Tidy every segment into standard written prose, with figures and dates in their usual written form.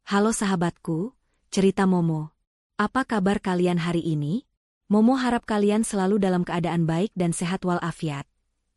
Halo sahabatku, cerita Momo. Apa kabar kalian hari ini? Momo harap kalian selalu dalam keadaan baik dan sehat walafiat.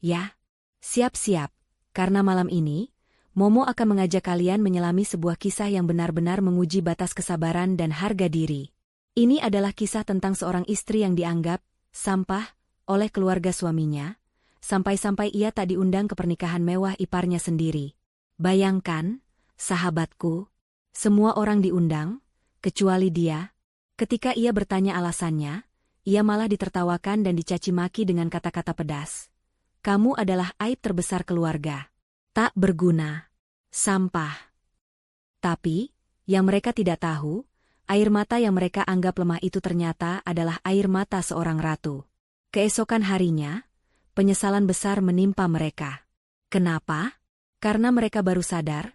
Ya, siap-siap, karena malam ini, Momo akan mengajak kalian menyelami sebuah kisah yang benar-benar menguji batas kesabaran dan harga diri. Ini adalah kisah tentang seorang istri yang dianggap sampah oleh keluarga suaminya, sampai-sampai ia tak diundang ke pernikahan mewah iparnya sendiri. Bayangkan, sahabatku, semua orang diundang, kecuali dia. Ketika ia bertanya alasannya, ia malah ditertawakan dan dicaci maki dengan kata-kata pedas. Kamu adalah aib terbesar keluarga. Tak berguna. Sampah. Tapi, yang mereka tidak tahu, air mata yang mereka anggap lemah itu ternyata adalah air mata seorang ratu. Keesokan harinya, penyesalan besar menimpa mereka. Kenapa? Karena mereka baru sadar,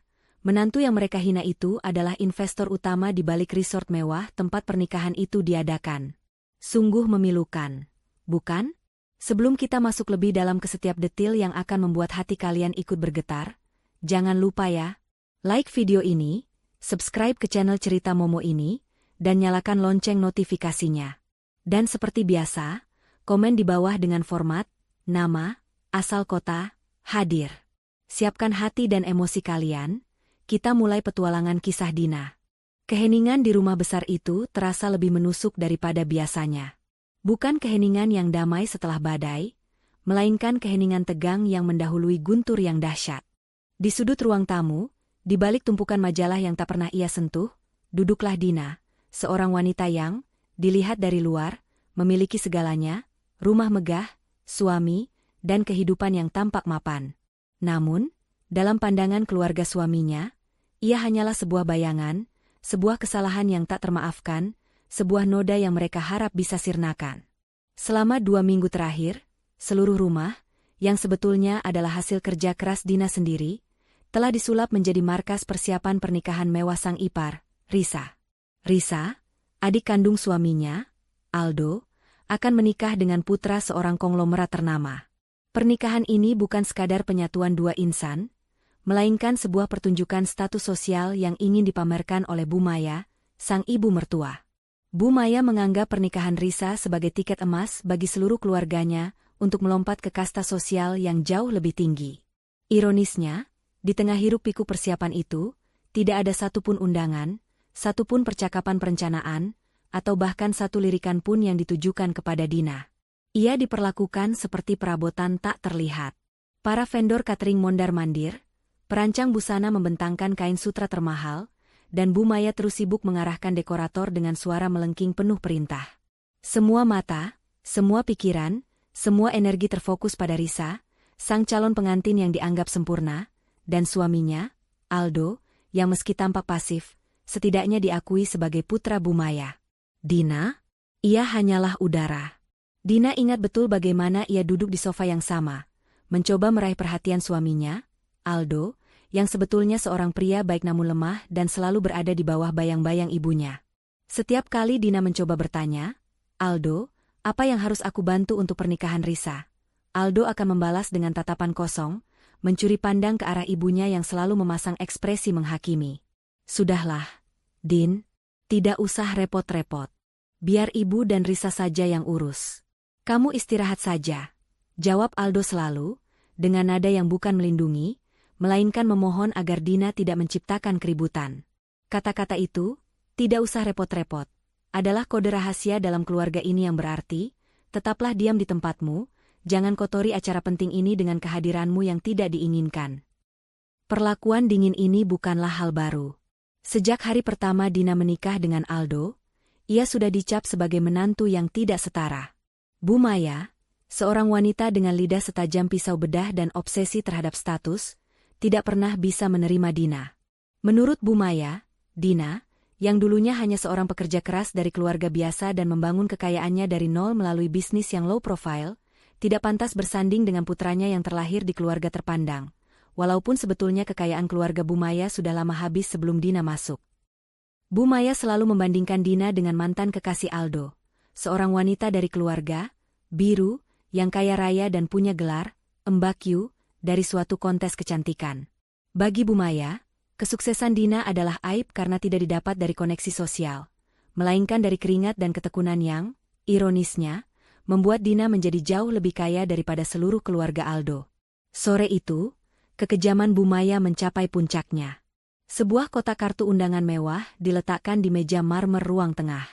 menantu yang mereka hina itu adalah investor utama di balik resort mewah tempat pernikahan itu diadakan. Sungguh memilukan, bukan? Sebelum kita masuk lebih dalam ke setiap detil yang akan membuat hati kalian ikut bergetar, jangan lupa ya, like video ini, subscribe ke channel Cerita Momo ini, dan nyalakan lonceng notifikasinya. Dan seperti biasa, komen di bawah dengan format, nama, asal kota, hadir. Siapkan hati dan emosi kalian. Kita mulai petualangan kisah Dina. Keheningan di rumah besar itu terasa lebih menusuk daripada biasanya. Bukan keheningan yang damai setelah badai, melainkan keheningan tegang yang mendahului guntur yang dahsyat. Di sudut ruang tamu, di balik tumpukan majalah yang tak pernah ia sentuh, duduklah Dina, seorang wanita yang, dilihat dari luar, memiliki segalanya, rumah megah, suami, dan kehidupan yang tampak mapan. Namun, dalam pandangan keluarga suaminya, ia hanyalah sebuah bayangan, sebuah kesalahan yang tak termaafkan, sebuah noda yang mereka harap bisa sirnakan. Selama 2 minggu terakhir, seluruh rumah, yang sebetulnya adalah hasil kerja keras Dina sendiri, telah disulap menjadi markas persiapan pernikahan mewah sang ipar, Risa. Risa, adik kandung suaminya, Aldo, akan menikah dengan putra seorang konglomerat ternama. Pernikahan ini bukan sekadar penyatuan dua insan, melainkan sebuah pertunjukan status sosial yang ingin dipamerkan oleh Bu Maya, sang ibu mertua. Bu Maya menganggap pernikahan Risa sebagai tiket emas bagi seluruh keluarganya untuk melompat ke kasta sosial yang jauh lebih tinggi. Ironisnya, di tengah hiruk-pikuk persiapan itu, tidak ada satupun undangan, satupun percakapan perencanaan, atau bahkan satu lirikan pun yang ditujukan kepada Dina. Ia diperlakukan seperti perabotan tak terlihat. Para vendor catering mondar-mandir, perancang busana membentangkan kain sutra termahal, dan Bu Maya terus sibuk mengarahkan dekorator dengan suara melengking penuh perintah. Semua mata, semua pikiran, semua energi terfokus pada Risa, sang calon pengantin yang dianggap sempurna, dan suaminya, Aldo, yang meski tampak pasif, setidaknya diakui sebagai putra Bu Maya. Dina? Ia hanyalah udara. Dina ingat betul bagaimana ia duduk di sofa yang sama, mencoba meraih perhatian suaminya, Aldo, yang sebetulnya seorang pria baik namun lemah dan selalu berada di bawah bayang-bayang ibunya. Setiap kali Dina mencoba bertanya, Aldo, apa yang harus aku bantu untuk pernikahan Risa? Aldo akan membalas dengan tatapan kosong, mencuri pandang ke arah ibunya yang selalu memasang ekspresi menghakimi. Sudahlah, Din, tidak usah repot-repot. Biar ibu dan Risa saja yang urus. Kamu istirahat saja, jawab Aldo selalu, dengan nada yang bukan melindungi, melainkan memohon agar Dina tidak menciptakan keributan. Kata-kata itu, tidak usah repot-repot, adalah kode rahasia dalam keluarga ini yang berarti, tetaplah diam di tempatmu, jangan kotori acara penting ini dengan kehadiranmu yang tidak diinginkan. Perlakuan dingin ini bukanlah hal baru. Sejak hari pertama Dina menikah dengan Aldo, ia sudah dicap sebagai menantu yang tidak setara. Bu Maya, seorang wanita dengan lidah setajam pisau bedah dan obsesi terhadap status, tidak pernah bisa menerima Dina. Menurut Bu Maya, Dina, yang dulunya hanya seorang pekerja keras dari keluarga biasa dan membangun kekayaannya dari nol melalui bisnis yang low profile, tidak pantas bersanding dengan putranya yang terlahir di keluarga terpandang, walaupun sebetulnya kekayaan keluarga Bu Maya sudah lama habis sebelum Dina masuk. Bu Maya selalu membandingkan Dina dengan mantan kekasih Aldo, seorang wanita dari keluarga biru, yang kaya raya dan punya gelar, Mbak Yu, dari suatu kontes kecantikan. Bagi Bu Maya, Kesuksesan Dina adalah aib karena tidak didapat dari koneksi sosial, melainkan dari keringat dan ketekunan yang, ironisnya, membuat Dina menjadi jauh lebih kaya daripada seluruh keluarga Aldo. Sore itu, kekejaman Bu Maya mencapai puncaknya. Sebuah kotak kartu undangan mewah diletakkan di meja marmer ruang tengah.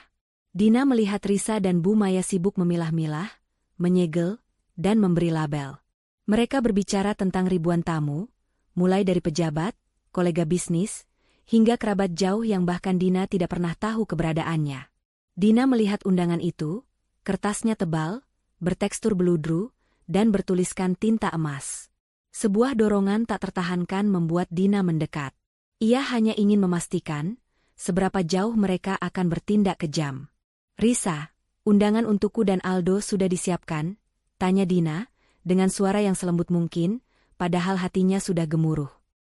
Dina melihat Risa dan Bu Maya sibuk memilah-milah, menyegel, dan memberi label. Mereka berbicara tentang ribuan tamu, mulai dari pejabat, kolega bisnis, hingga kerabat jauh yang bahkan Dina tidak pernah tahu keberadaannya. Dina melihat undangan itu, kertasnya tebal, bertekstur beludru, dan bertuliskan tinta emas. Sebuah dorongan tak tertahankan membuat Dina mendekat. Ia hanya ingin memastikan seberapa jauh mereka akan bertindak kejam. "Risa, undangan untukku dan Aldo sudah disiapkan?" tanya Dina, dengan suara yang selembut mungkin, padahal hatinya sudah gemuruh.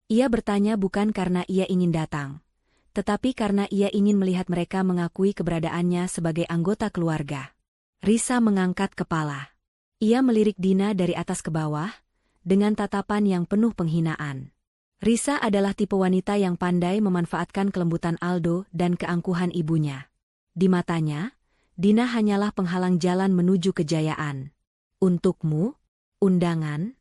Ia bertanya bukan karena ia ingin datang, tetapi karena ia ingin melihat mereka mengakui keberadaannya sebagai anggota keluarga. Risa mengangkat kepala. Ia melirik Dina dari atas ke bawah, dengan tatapan yang penuh penghinaan. Risa adalah tipe wanita yang pandai memanfaatkan kelembutan Aldo dan keangkuhan ibunya. Di matanya, Dina hanyalah penghalang jalan menuju kejayaan. "Untukmu, undangan?"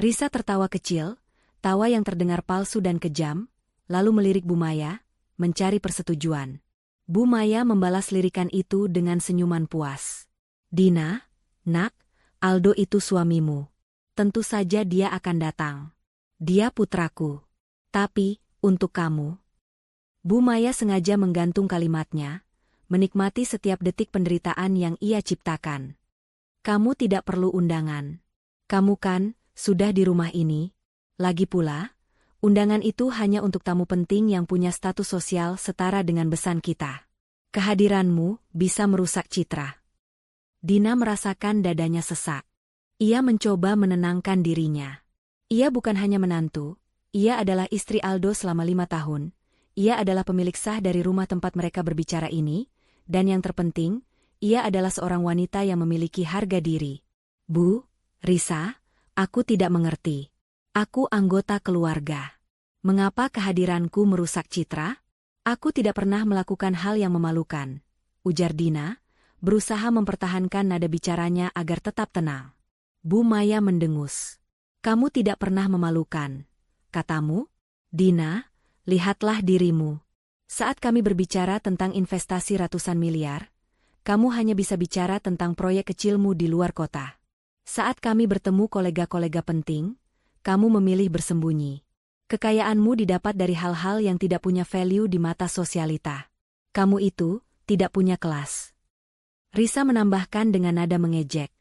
Risa tertawa kecil, tawa yang terdengar palsu dan kejam, lalu melirik Bu Maya, mencari persetujuan. Bu Maya membalas lirikan itu dengan senyuman puas. "Dina, nak, Aldo itu suamimu. Tentu saja dia akan datang. Dia putraku. Tapi, untuk kamu." Bu Maya sengaja menggantung kalimatnya, menikmati setiap detik penderitaan yang ia ciptakan. "Kamu tidak perlu undangan. Kamu kan, sudah di rumah ini. Lagi pula, undangan itu hanya untuk tamu penting yang punya status sosial setara dengan besan kita. Kehadiranmu bisa merusak citra." Dina merasakan dadanya sesak. Ia mencoba menenangkan dirinya. Ia bukan hanya menantu, ia adalah istri Aldo selama 5 tahun. Ia adalah pemilik sah dari rumah tempat mereka berbicara ini, dan yang terpenting, ia adalah seorang wanita yang memiliki harga diri. "Bu, Risa, aku tidak mengerti. Aku anggota keluarga. Mengapa kehadiranku merusak citra? Aku tidak pernah melakukan hal yang memalukan," ujar Dina, berusaha mempertahankan nada bicaranya agar tetap tenang. Bu Maya mendengus. "Kamu tidak pernah memalukan, katamu? Dina, lihatlah dirimu. Saat kami berbicara tentang investasi ratusan miliar, kamu hanya bisa bicara tentang proyek kecilmu di luar kota. Saat kami bertemu kolega-kolega penting, kamu memilih bersembunyi. Kekayaanmu didapat dari hal-hal yang tidak punya value di mata sosialita. Kamu itu tidak punya kelas." Risa menambahkan dengan nada mengejek.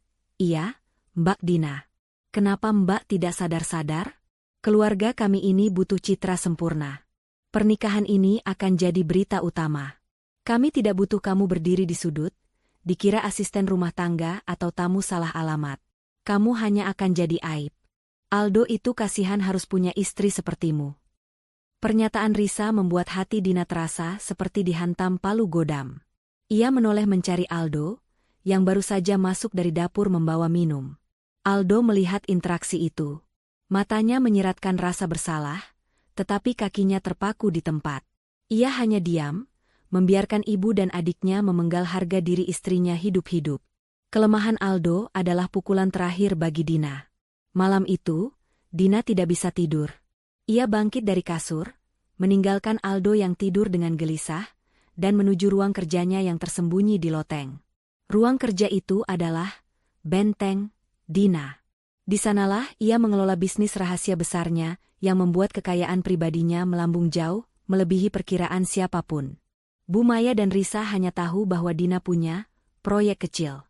"Iya, Mbak Dina. Kenapa Mbak tidak sadar-sadar? Keluarga kami ini butuh citra sempurna. Pernikahan ini akan jadi berita utama. Kami tidak butuh kamu berdiri di sudut, dikira asisten rumah tangga atau tamu salah alamat. Kamu hanya akan jadi aib. Aldo itu kasihan harus punya istri sepertimu." Pernyataan Risa membuat hati Dina terasa seperti dihantam palu godam. Ia menoleh mencari Aldo, yang baru saja masuk dari dapur membawa minum. Aldo melihat interaksi itu. Matanya menyiratkan rasa bersalah, tetapi kakinya terpaku di tempat. Ia hanya diam, membiarkan ibu dan adiknya memenggal harga diri istrinya hidup-hidup. Kelemahan Aldo adalah pukulan terakhir bagi Dina. Malam itu, Dina tidak bisa tidur. Ia bangkit dari kasur, meninggalkan Aldo yang tidur dengan gelisah, dan menuju ruang kerjanya yang tersembunyi di loteng. Ruang kerja itu adalah benteng Dina. Di sanalah ia mengelola bisnis rahasia besarnya yang membuat kekayaan pribadinya melambung jauh, melebihi perkiraan siapapun. Bu Maya dan Risa hanya tahu bahwa Dina punya proyek kecil.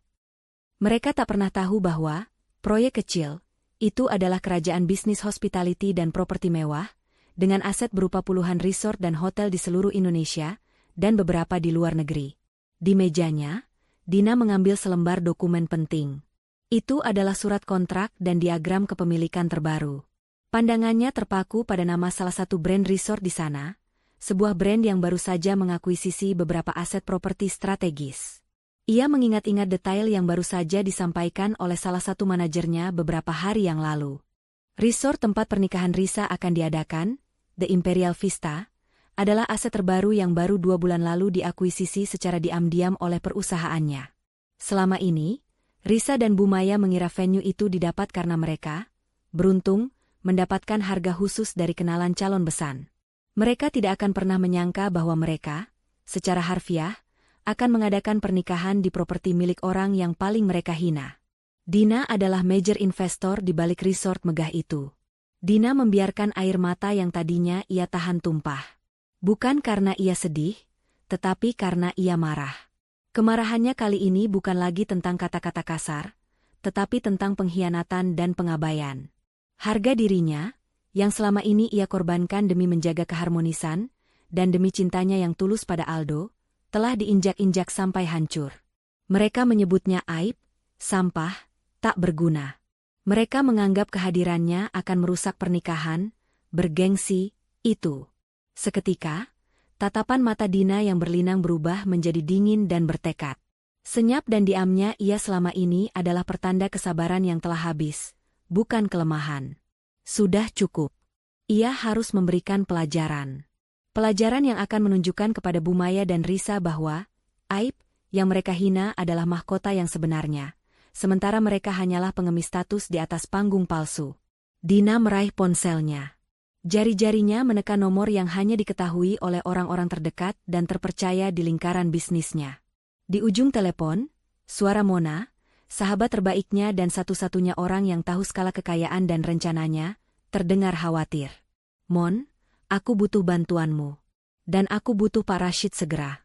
Mereka tak pernah tahu bahwa proyek kecil itu adalah kerajaan bisnis hospitality dan properti mewah, dengan aset berupa puluhan resort dan hotel di seluruh Indonesia, dan beberapa di luar negeri. Di mejanya, Dina mengambil selembar dokumen penting. Itu adalah surat kontrak dan diagram kepemilikan terbaru. Pandangannya terpaku pada nama salah satu brand resort di sana, sebuah brand yang baru saja mengakuisisi beberapa aset properti strategis. Ia mengingat-ingat detail yang baru saja disampaikan oleh salah satu manajernya beberapa hari yang lalu. Resort tempat pernikahan Risa akan diadakan, The Imperial Vista, adalah aset terbaru yang baru 2 bulan lalu diakuisisi secara diam-diam oleh perusahaannya. Selama ini, Risa dan Bu Maya mengira venue itu didapat karena mereka beruntung mendapatkan harga khusus dari kenalan calon besan. Mereka tidak akan pernah menyangka bahwa mereka, secara harfiah, akan mengadakan pernikahan di properti milik orang yang paling mereka hina. Dina adalah major investor di balik resort megah itu. Dina membiarkan air mata yang tadinya ia tahan tumpah. Bukan karena ia sedih, tetapi karena ia marah. Kemarahannya kali ini bukan lagi tentang kata-kata kasar, tetapi tentang pengkhianatan dan pengabaian. Harga dirinya, yang selama ini ia korbankan demi menjaga keharmonisan, dan demi cintanya yang tulus pada Aldo, telah diinjak-injak sampai hancur. Mereka menyebutnya aib, sampah, tak berguna. Mereka menganggap kehadirannya akan merusak pernikahan, bergengsi, itu. Seketika, tatapan mata Dina yang berlinang berubah menjadi dingin dan bertekad. Senyap dan diamnya ia selama ini adalah pertanda kesabaran yang telah habis, bukan kelemahan. Sudah cukup. Ia harus memberikan pelajaran. Pelajaran yang akan menunjukkan kepada Bu Maya dan Risa bahwa aib yang mereka hina adalah mahkota yang sebenarnya, sementara mereka hanyalah pengemis status di atas panggung palsu. Dina meraih ponselnya. Jari-jarinya menekan nomor yang hanya diketahui oleh orang-orang terdekat dan terpercaya di lingkaran bisnisnya. Di ujung telepon, suara Mona, sahabat terbaiknya dan satu-satunya orang yang tahu skala kekayaan dan rencananya, terdengar khawatir. Mon, aku butuh bantuanmu. Dan aku butuh Pak Rashid segera.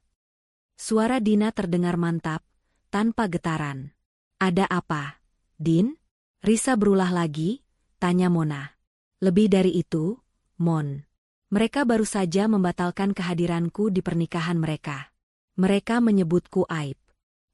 Suara Dina terdengar mantap, tanpa getaran. Ada apa, Din? Risa berulah lagi, tanya Mona. Lebih dari itu, Mon. Mereka baru saja membatalkan kehadiranku di pernikahan mereka. Mereka menyebutku aib.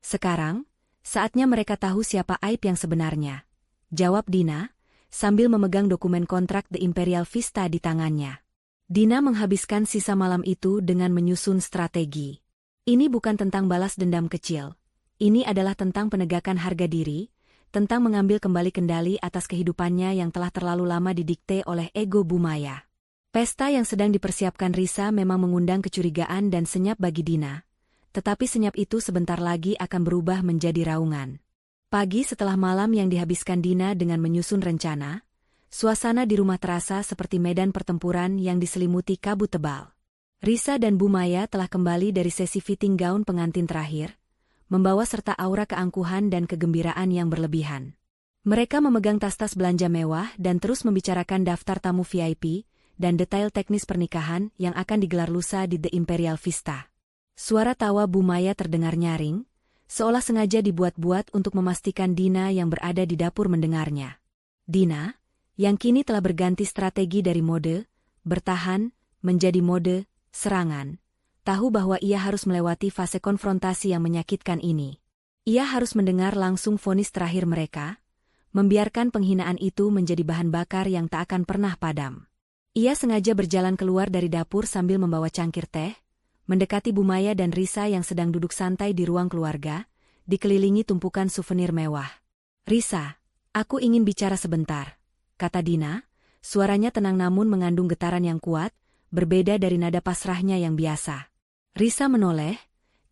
Sekarang, saatnya mereka tahu siapa aib yang sebenarnya. Jawab Dina, sambil memegang dokumen kontrak The Imperial Vista di tangannya. Dina menghabiskan sisa malam itu dengan menyusun strategi. Ini bukan tentang balas dendam kecil. Ini adalah tentang penegakan harga diri, tentang mengambil kembali kendali atas kehidupannya yang telah terlalu lama didikte oleh ego Bu Maya. Pesta yang sedang dipersiapkan Risa memang mengundang kecurigaan dan senyap bagi Dina. Tetapi senyap itu sebentar lagi akan berubah menjadi raungan. Pagi setelah malam yang dihabiskan Dina dengan menyusun rencana, suasana di rumah terasa seperti medan pertempuran yang diselimuti kabut tebal. Risa dan Bu Maya telah kembali dari sesi fitting gaun pengantin terakhir, membawa serta aura keangkuhan dan kegembiraan yang berlebihan. Mereka memegang tas-tas belanja mewah dan terus membicarakan daftar tamu VIP dan detail teknis pernikahan yang akan digelar lusa di The Imperial Vista. Suara tawa Bu Maya terdengar nyaring, seolah sengaja dibuat-buat untuk memastikan Dina yang berada di dapur mendengarnya. Dina, yang kini telah berganti strategi dari mode bertahan menjadi mode serangan, tahu bahwa ia harus melewati fase konfrontasi yang menyakitkan ini. Ia harus mendengar langsung vonis terakhir mereka, membiarkan penghinaan itu menjadi bahan bakar yang tak akan pernah padam. Ia sengaja berjalan keluar dari dapur sambil membawa cangkir teh, mendekati Bu Maya dan Risa yang sedang duduk santai di ruang keluarga, dikelilingi tumpukan souvenir mewah. Risa, aku ingin bicara sebentar, kata Dina, suaranya tenang namun mengandung getaran yang kuat, berbeda dari nada pasrahnya yang biasa. Risa menoleh,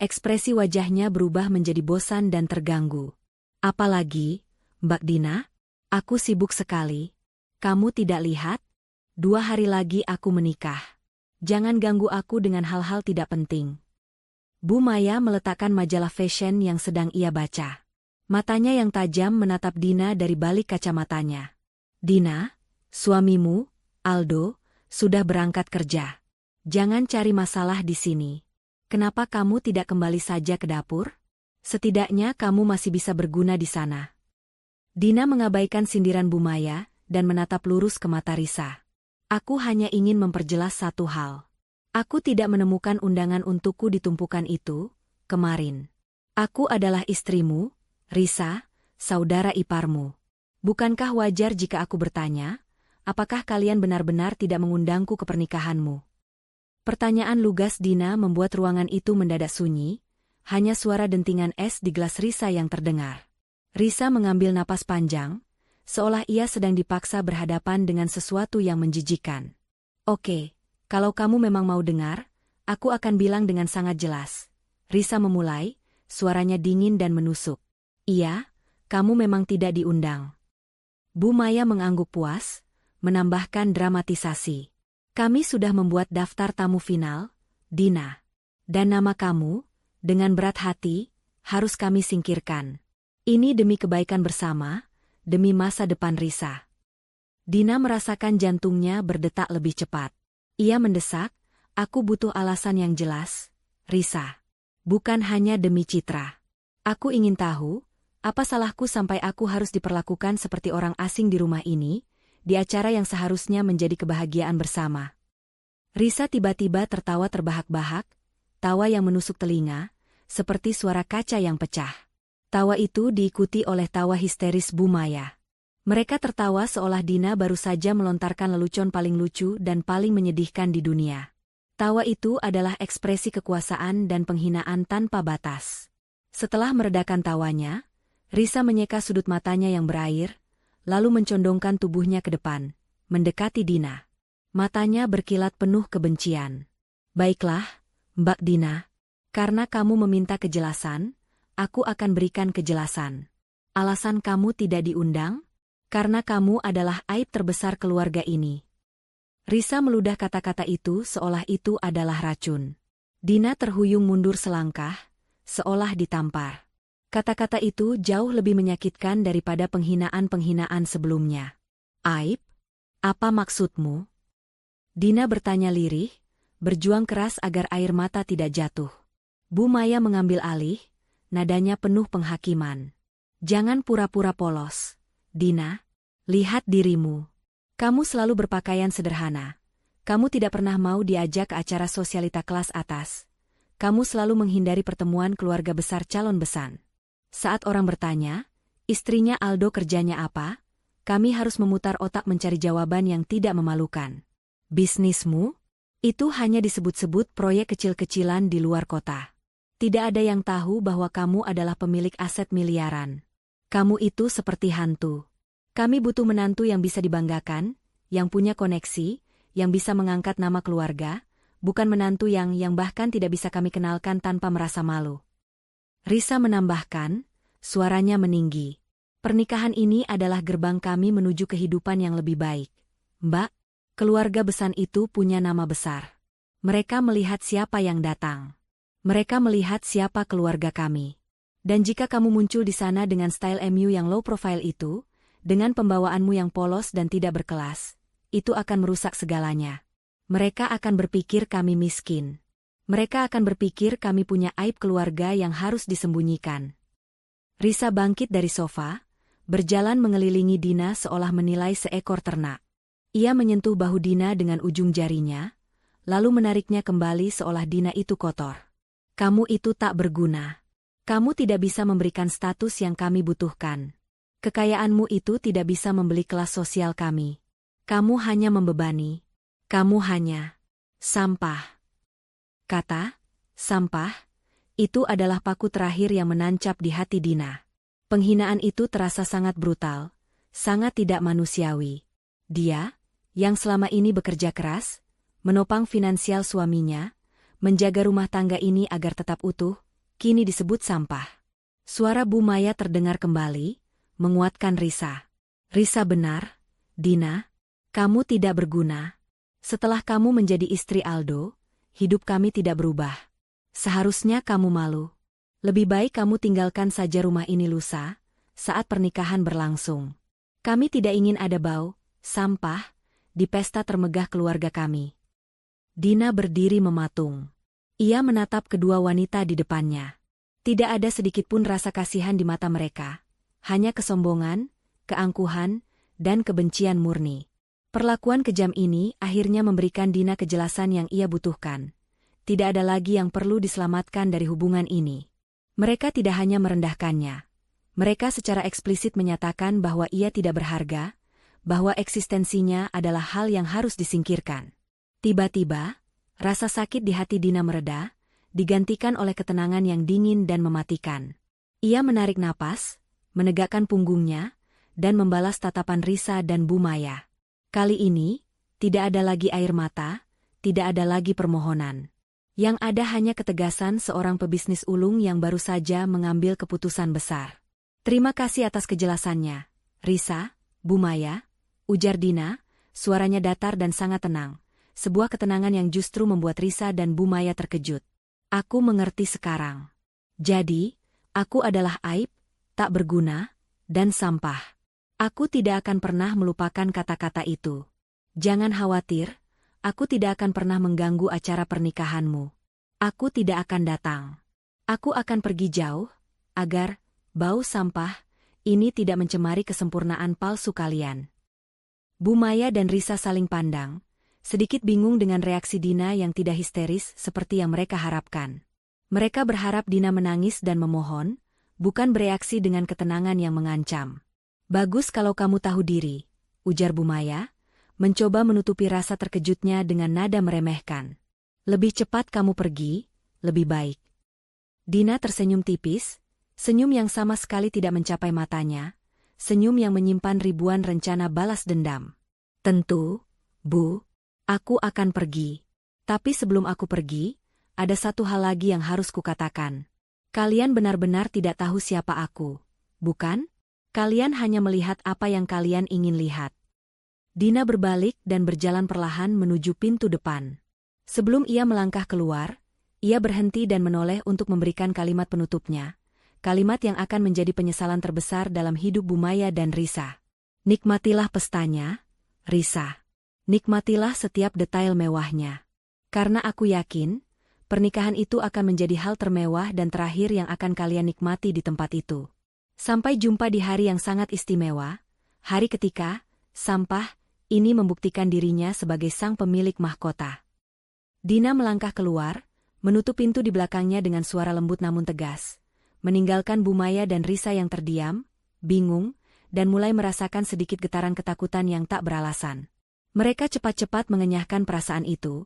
ekspresi wajahnya berubah menjadi bosan dan terganggu. Apalagi, Mbak Dina? Aku sibuk sekali. Kamu tidak lihat? 2 hari lagi aku menikah. Jangan ganggu aku dengan hal-hal tidak penting. Bu Maya meletakkan majalah fashion yang sedang ia baca. Matanya yang tajam menatap Dina dari balik kacamatanya. Dina, suamimu, Aldo, sudah berangkat kerja. Jangan cari masalah di sini. Kenapa kamu tidak kembali saja ke dapur? Setidaknya kamu masih bisa berguna di sana. Dina mengabaikan sindiran Bu Maya dan menatap lurus ke mata Risa. Aku hanya ingin memperjelas satu hal. Aku tidak menemukan undangan untukku di tumpukan itu, kemarin. Aku adalah istrimu, Risa, saudara iparmu. Bukankah wajar jika aku bertanya, apakah kalian benar-benar tidak mengundangku ke pernikahanmu? Pertanyaan lugas Dina membuat ruangan itu mendadak sunyi, hanya suara dentingan es di gelas Risa yang terdengar. Risa mengambil napas panjang, seolah ia sedang dipaksa berhadapan dengan sesuatu yang menjijikan. Oke, kalau kamu memang mau dengar, aku akan bilang dengan sangat jelas. Risa memulai, suaranya dingin dan menusuk. Iya, kamu memang tidak diundang. Bu Maya mengangguk puas, menambahkan dramatisasi. Kami sudah membuat daftar tamu final, Dina. Dan nama kamu, dengan berat hati, harus kami singkirkan. Ini demi kebaikan bersama, demi masa depan Risa. Dina merasakan jantungnya berdetak lebih cepat. Ia mendesak, aku butuh alasan yang jelas, Risa. Bukan hanya demi citra. Aku ingin tahu, apa salahku sampai aku harus diperlakukan seperti orang asing di rumah ini, di acara yang seharusnya menjadi kebahagiaan bersama. Risa tiba-tiba tertawa terbahak-bahak, tawa yang menusuk telinga, seperti suara kaca yang pecah. Tawa itu diikuti oleh tawa histeris Bu Maya. Mereka tertawa seolah Dina baru saja melontarkan lelucon paling lucu dan paling menyedihkan di dunia. Tawa itu adalah ekspresi kekuasaan dan penghinaan tanpa batas. Setelah meredakan tawanya, Risa menyeka sudut matanya yang berair, lalu mencondongkan tubuhnya ke depan, mendekati Dina. Matanya berkilat penuh kebencian. Baiklah, Mbak Dina. Karena kamu meminta kejelasan, aku akan berikan kejelasan. Alasan kamu tidak diundang? Karena kamu adalah aib terbesar keluarga ini. Risa meludah kata-kata itu seolah itu adalah racun. Dina terhuyung mundur selangkah, seolah ditampar. Kata-kata itu jauh lebih menyakitkan daripada penghinaan-penghinaan sebelumnya. Aib? Apa maksudmu? Dina bertanya lirih, berjuang keras agar air mata tidak jatuh. Bu Maya mengambil alih, nadanya penuh penghakiman. Jangan pura-pura polos. Dina, lihat dirimu. Kamu selalu berpakaian sederhana. Kamu tidak pernah mau diajak ke acara sosialita kelas atas. Kamu selalu menghindari pertemuan keluarga besar calon besan. Saat orang bertanya, istrinya Aldo kerjanya apa? Kami harus memutar otak mencari jawaban yang tidak memalukan. Bisnismu? Itu hanya disebut-sebut proyek kecil-kecilan di luar kota. Tidak ada yang tahu bahwa kamu adalah pemilik aset miliaran. Kamu itu seperti hantu. Kami butuh menantu yang bisa dibanggakan, yang punya koneksi, yang bisa mengangkat nama keluarga, bukan menantu yang bahkan tidak bisa kami kenalkan tanpa merasa malu. Risa menambahkan, suaranya meninggi. Pernikahan ini adalah gerbang kami menuju kehidupan yang lebih baik. Mbak, keluarga besan itu punya nama besar. Mereka melihat siapa yang datang. Mereka melihat siapa keluarga kami. Dan jika kamu muncul di sana dengan style MU yang low profile itu, dengan pembawaanmu yang polos dan tidak berkelas, itu akan merusak segalanya. Mereka akan berpikir kami miskin. Mereka akan berpikir kami punya aib keluarga yang harus disembunyikan. Risa bangkit dari sofa, berjalan mengelilingi Dina seolah menilai seekor ternak. Ia menyentuh bahu Dina dengan ujung jarinya, lalu menariknya kembali seolah Dina itu kotor. Kamu itu tak berguna. Kamu tidak bisa memberikan status yang kami butuhkan. Kekayaanmu itu tidak bisa membeli kelas sosial kami. Kamu hanya membebani. Kamu hanya sampah. Kata, sampah, itu adalah paku terakhir yang menancap di hati Dina. Penghinaan itu terasa sangat brutal, sangat tidak manusiawi. Dia, yang selama ini bekerja keras, menopang finansial suaminya, menjaga rumah tangga ini agar tetap utuh, kini disebut sampah. Suara Bu Maya terdengar kembali, menguatkan Risa. Risa benar, Dina, kamu tidak berguna. Setelah kamu menjadi istri Aldo, hidup kami tidak berubah. Seharusnya kamu malu. Lebih baik kamu tinggalkan saja rumah ini lusa, saat pernikahan berlangsung. Kami tidak ingin ada bau, sampah, di pesta termegah keluarga kami. Dina berdiri mematung. Ia menatap kedua wanita di depannya. Tidak ada sedikitpun rasa kasihan di mata mereka. Hanya kesombongan, keangkuhan, dan kebencian murni. Perlakuan kejam ini akhirnya memberikan Dina kejelasan yang ia butuhkan. Tidak ada lagi yang perlu diselamatkan dari hubungan ini. Mereka tidak hanya merendahkannya. Mereka secara eksplisit menyatakan bahwa ia tidak berharga, bahwa eksistensinya adalah hal yang harus disingkirkan. Tiba-tiba, rasa sakit di hati Dina mereda, digantikan oleh ketenangan yang dingin dan mematikan. Ia menarik napas, menegakkan punggungnya, dan membalas tatapan Risa dan Bu Maya. Kali ini, Tidak ada lagi air mata, tidak ada lagi permohonan. Yang ada hanya ketegasan seorang pebisnis ulung yang baru saja mengambil keputusan besar. Terima kasih atas kejelasannya, Risa, Bu Maya, ujar Dina, suaranya datar dan sangat tenang. Sebuah ketenangan yang justru membuat Risa dan Bu Maya terkejut. Aku mengerti sekarang. Jadi, aku adalah aib, tak berguna, dan sampah. Aku tidak akan pernah melupakan kata-kata itu. Jangan khawatir, aku tidak akan pernah mengganggu acara pernikahanmu. Aku tidak akan datang. Aku akan pergi jauh, agar bau sampah ini tidak mencemari kesempurnaan palsu kalian. Bu Maya dan Risa saling pandang, sedikit bingung dengan reaksi Dina yang tidak histeris seperti yang mereka harapkan. Mereka berharap Dina menangis dan memohon, bukan bereaksi dengan ketenangan yang mengancam. Bagus kalau kamu tahu diri, ujar Bu Maya, mencoba menutupi rasa terkejutnya dengan nada meremehkan. Lebih cepat kamu pergi, lebih baik. Dina tersenyum tipis, senyum yang sama sekali tidak mencapai matanya, senyum yang menyimpan ribuan rencana balas dendam. Tentu, Bu, aku akan pergi. Tapi sebelum aku pergi, ada satu hal lagi yang harus kukatakan. Kalian benar-benar tidak tahu siapa aku, bukan? Kalian hanya melihat apa yang kalian ingin lihat. Dina berbalik dan berjalan perlahan menuju pintu depan. Sebelum ia melangkah keluar, ia berhenti dan menoleh untuk memberikan kalimat penutupnya. Kalimat yang akan menjadi penyesalan terbesar dalam hidup Bu Maya dan Risa. Nikmatilah pestanya, Risa. Nikmatilah setiap detail mewahnya. Karena aku yakin, pernikahan itu akan menjadi hal termewah dan terakhir yang akan kalian nikmati di tempat itu. Sampai jumpa di hari yang sangat istimewa, hari ketika, sampah, ini membuktikan dirinya sebagai sang pemilik mahkota. Dina melangkah keluar, menutup pintu di belakangnya dengan suara lembut namun tegas, meninggalkan Bu Maya dan Risa yang terdiam, bingung, dan mulai merasakan sedikit getaran ketakutan yang tak beralasan. Mereka cepat-cepat mengenyahkan perasaan itu,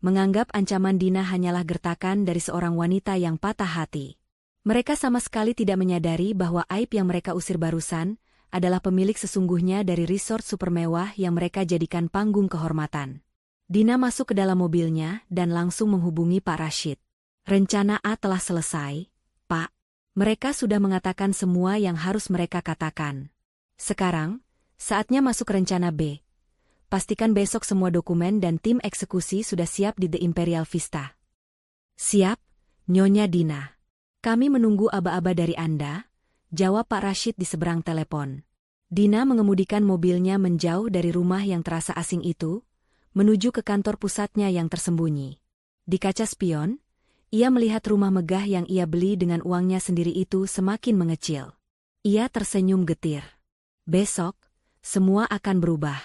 menganggap ancaman Dina hanyalah gertakan dari seorang wanita yang patah hati. Mereka sama sekali tidak menyadari bahwa aib yang mereka usir barusan adalah pemilik sesungguhnya dari resort super mewah yang mereka jadikan panggung kehormatan. Dina masuk ke dalam mobilnya dan langsung menghubungi Pak Rashid. Rencana A telah selesai, Pak. Mereka sudah mengatakan semua yang harus mereka katakan. Sekarang, saatnya masuk rencana B. Pastikan besok semua dokumen dan tim eksekusi sudah siap di The Imperial Vista. Siap, Nyonya Dina. Kami menunggu aba-aba dari Anda, jawab Pak Rashid di seberang telepon. Dina mengemudikan mobilnya menjauh dari rumah yang terasa asing itu, menuju ke kantor pusatnya yang tersembunyi. Di kaca spion, ia melihat rumah megah yang ia beli dengan uangnya sendiri itu semakin mengecil. Ia tersenyum getir. Besok, semua akan berubah.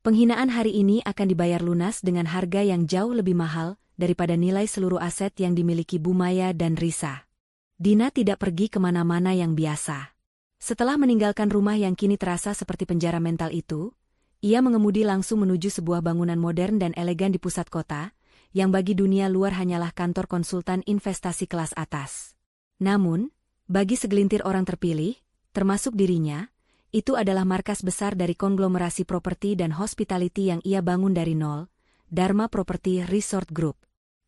Penghinaan hari ini akan dibayar lunas dengan harga yang jauh lebih mahal daripada nilai seluruh aset yang dimiliki Bu Maya dan Risa. Dina tidak pergi kemana-mana yang biasa. Setelah meninggalkan rumah yang kini terasa seperti penjara mental itu, ia mengemudi langsung menuju sebuah bangunan modern dan elegan di pusat kota, yang bagi dunia luar hanyalah kantor konsultan investasi kelas atas. Namun, bagi segelintir orang terpilih, termasuk dirinya, itu adalah markas besar dari konglomerasi properti dan hospitality yang ia bangun dari nol, Dharma Property Resort Group.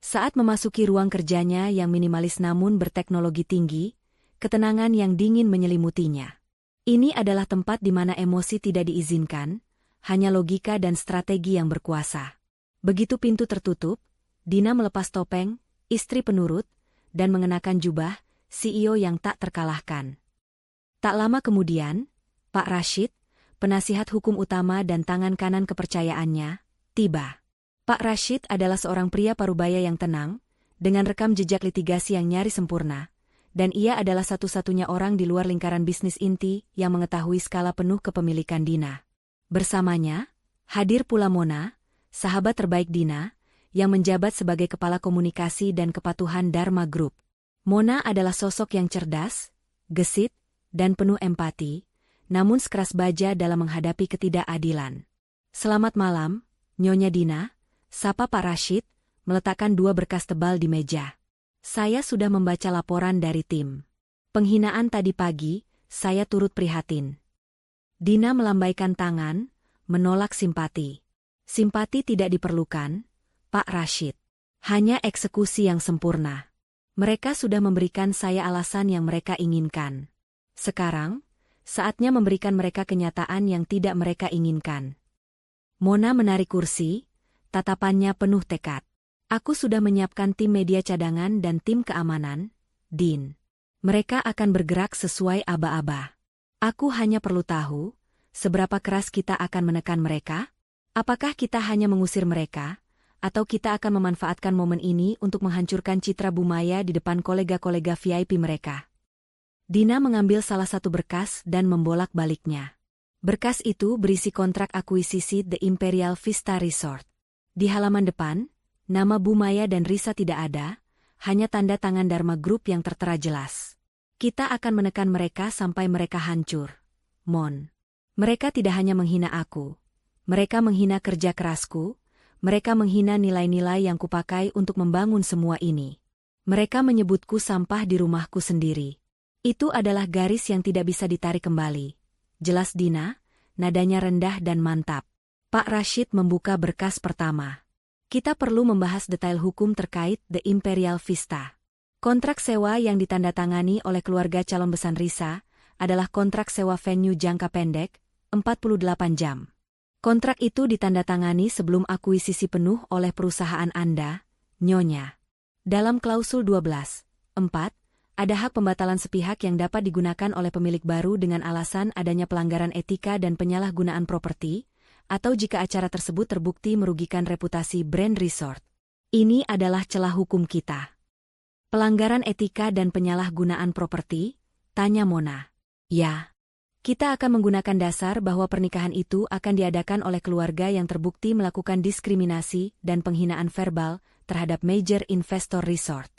Saat memasuki ruang kerjanya yang minimalis namun berteknologi tinggi, ketenangan yang dingin menyelimutinya. Ini adalah tempat di mana emosi tidak diizinkan, hanya logika dan strategi yang berkuasa. Begitu pintu tertutup, Dina melepas topeng, istri penurut, dan mengenakan jubah, CEO yang tak terkalahkan. Tak lama kemudian, Pak Rashid, penasihat hukum utama dan tangan kanan kepercayaannya, tiba. Pak Rashid adalah seorang pria parubaya yang tenang, dengan rekam jejak litigasi yang nyaris sempurna, dan ia adalah satu-satunya orang di luar lingkaran bisnis inti yang mengetahui skala penuh kepemilikan Dina. Bersamanya, hadir pula Mona, sahabat terbaik Dina, yang menjabat sebagai kepala komunikasi dan kepatuhan Dharma Group. Mona adalah sosok yang cerdas, gesit, dan penuh empati, namun sekeras baja dalam menghadapi ketidakadilan. Selamat malam, Nyonya Dina. Sapa Pak Rashid, meletakkan dua berkas tebal di meja. Saya sudah membaca laporan dari tim. Penghinaan tadi pagi, saya turut prihatin. Dina melambaikan tangan, menolak simpati. Simpati tidak diperlukan, Pak Rashid. Hanya eksekusi yang sempurna. Mereka sudah memberikan saya alasan yang mereka inginkan. Sekarang, saatnya memberikan mereka kenyataan yang tidak mereka inginkan. Mona menarik kursi, tatapannya penuh tekad. Aku sudah menyiapkan tim media cadangan dan tim keamanan, Din. Mereka akan bergerak sesuai aba-aba. Aku hanya perlu tahu, seberapa keras kita akan menekan mereka? Apakah kita hanya mengusir mereka, atau kita akan memanfaatkan momen ini untuk menghancurkan citra Bumaya di depan kolega-kolega VIP mereka? Dina mengambil salah satu berkas dan membolak-baliknya. Berkas itu berisi kontrak akuisisi The Imperial Vista Resort. Di halaman depan, nama Bumaya dan Risa tidak ada, hanya tanda tangan Dharma Group yang tertera jelas. Kita akan menekan mereka sampai mereka hancur. Mon. Mereka tidak hanya menghina aku. Mereka menghina kerja kerasku. Mereka menghina nilai-nilai yang kupakai untuk membangun semua ini. Mereka menyebutku sampah di rumahku sendiri. Itu adalah garis yang tidak bisa ditarik kembali. Jelas Dina, nadanya rendah dan mantap. Pak Rashid membuka berkas pertama. Kita perlu membahas detail hukum terkait The Imperial Vista. Kontrak sewa yang ditandatangani oleh keluarga calon besan Risa adalah kontrak sewa venue jangka pendek, 48 jam. Kontrak itu ditandatangani sebelum akuisisi penuh oleh perusahaan Anda, Nyonya. Dalam klausul 12.4, ada hak pembatalan sepihak yang dapat digunakan oleh pemilik baru dengan alasan adanya pelanggaran etika dan penyalahgunaan properti, atau jika acara tersebut terbukti merugikan reputasi brand resort. Ini adalah celah hukum kita. Pelanggaran etika dan penyalahgunaan properti? Tanya Mona. Ya. Kita akan menggunakan dasar bahwa pernikahan itu akan diadakan oleh keluarga yang terbukti melakukan diskriminasi dan penghinaan verbal terhadap major investor resort.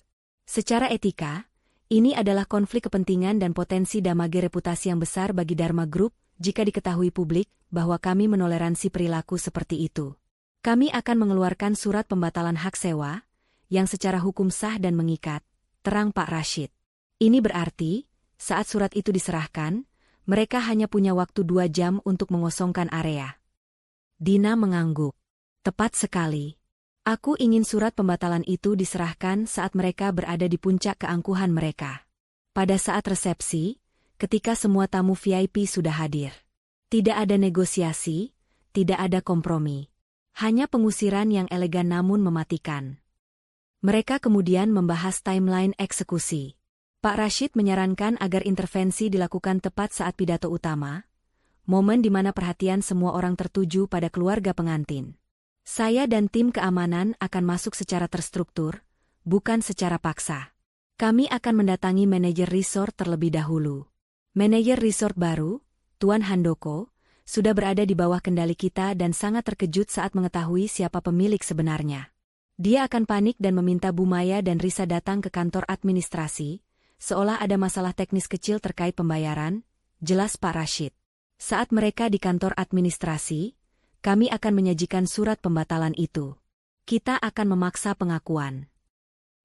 Secara etika, ini adalah konflik kepentingan dan potensi damage reputasi yang besar bagi Dharma Group jika diketahui publik bahwa kami menoleransi perilaku seperti itu. Kami akan mengeluarkan surat pembatalan hak sewa, yang secara hukum sah dan mengikat, terang Pak Rashid. Ini berarti, saat surat itu diserahkan, mereka hanya punya waktu 2 jam untuk mengosongkan area. Dina mengangguk. Tepat sekali. Aku ingin surat pembatalan itu diserahkan saat mereka berada di puncak keangkuhan mereka. Pada saat resepsi, ketika semua tamu VIP sudah hadir. Tidak ada negosiasi, tidak ada kompromi. Hanya pengusiran yang elegan namun mematikan. Mereka kemudian membahas timeline eksekusi. Pak Rashid menyarankan agar intervensi dilakukan tepat saat pidato utama, momen di mana perhatian semua orang tertuju pada keluarga pengantin. Saya dan tim keamanan akan masuk secara terstruktur, bukan secara paksa. Kami akan mendatangi manajer resort terlebih dahulu. Manajer resort baru, Tuan Handoko, sudah berada di bawah kendali kita dan sangat terkejut saat mengetahui siapa pemilik sebenarnya. Dia akan panik dan meminta Bumaya dan Risa datang ke kantor administrasi, seolah ada masalah teknis kecil terkait pembayaran, jelas Pak Rashid. Saat mereka di kantor administrasi, kami akan menyajikan surat pembatalan itu. Kita akan memaksa pengakuan.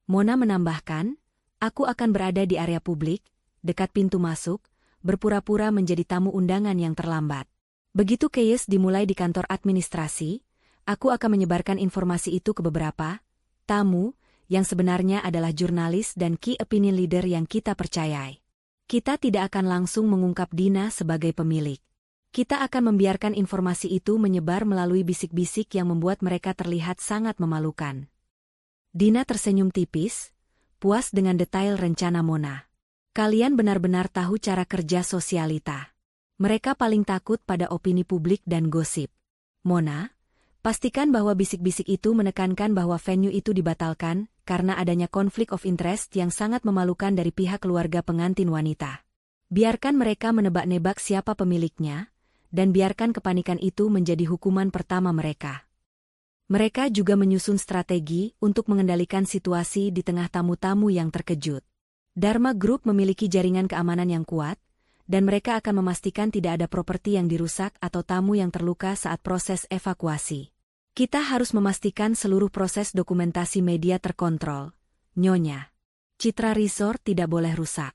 Mona menambahkan, aku akan berada di area publik, dekat pintu masuk, berpura-pura menjadi tamu undangan yang terlambat. Begitu chaos dimulai di kantor administrasi, aku akan menyebarkan informasi itu ke beberapa tamu, yang sebenarnya adalah jurnalis dan key opinion leader yang kita percayai. Kita tidak akan langsung mengungkap Dina sebagai pemilik. Kita akan membiarkan informasi itu menyebar melalui bisik-bisik yang membuat mereka terlihat sangat memalukan. Dina tersenyum tipis, puas dengan detail rencana Mona. Kalian benar-benar tahu cara kerja sosialita. Mereka paling takut pada opini publik dan gosip. Mona, pastikan bahwa bisik-bisik itu menekankan bahwa venue itu dibatalkan karena adanya konflik of interest yang sangat memalukan dari pihak keluarga pengantin wanita. Biarkan mereka menebak-nebak siapa pemiliknya, dan biarkan kepanikan itu menjadi hukuman pertama mereka. Mereka juga menyusun strategi untuk mengendalikan situasi di tengah tamu-tamu yang terkejut. Dharma Group memiliki jaringan keamanan yang kuat, dan mereka akan memastikan tidak ada properti yang dirusak atau tamu yang terluka saat proses evakuasi. Kita harus memastikan seluruh proses dokumentasi media terkontrol. Nyonya. Citra resort tidak boleh rusak.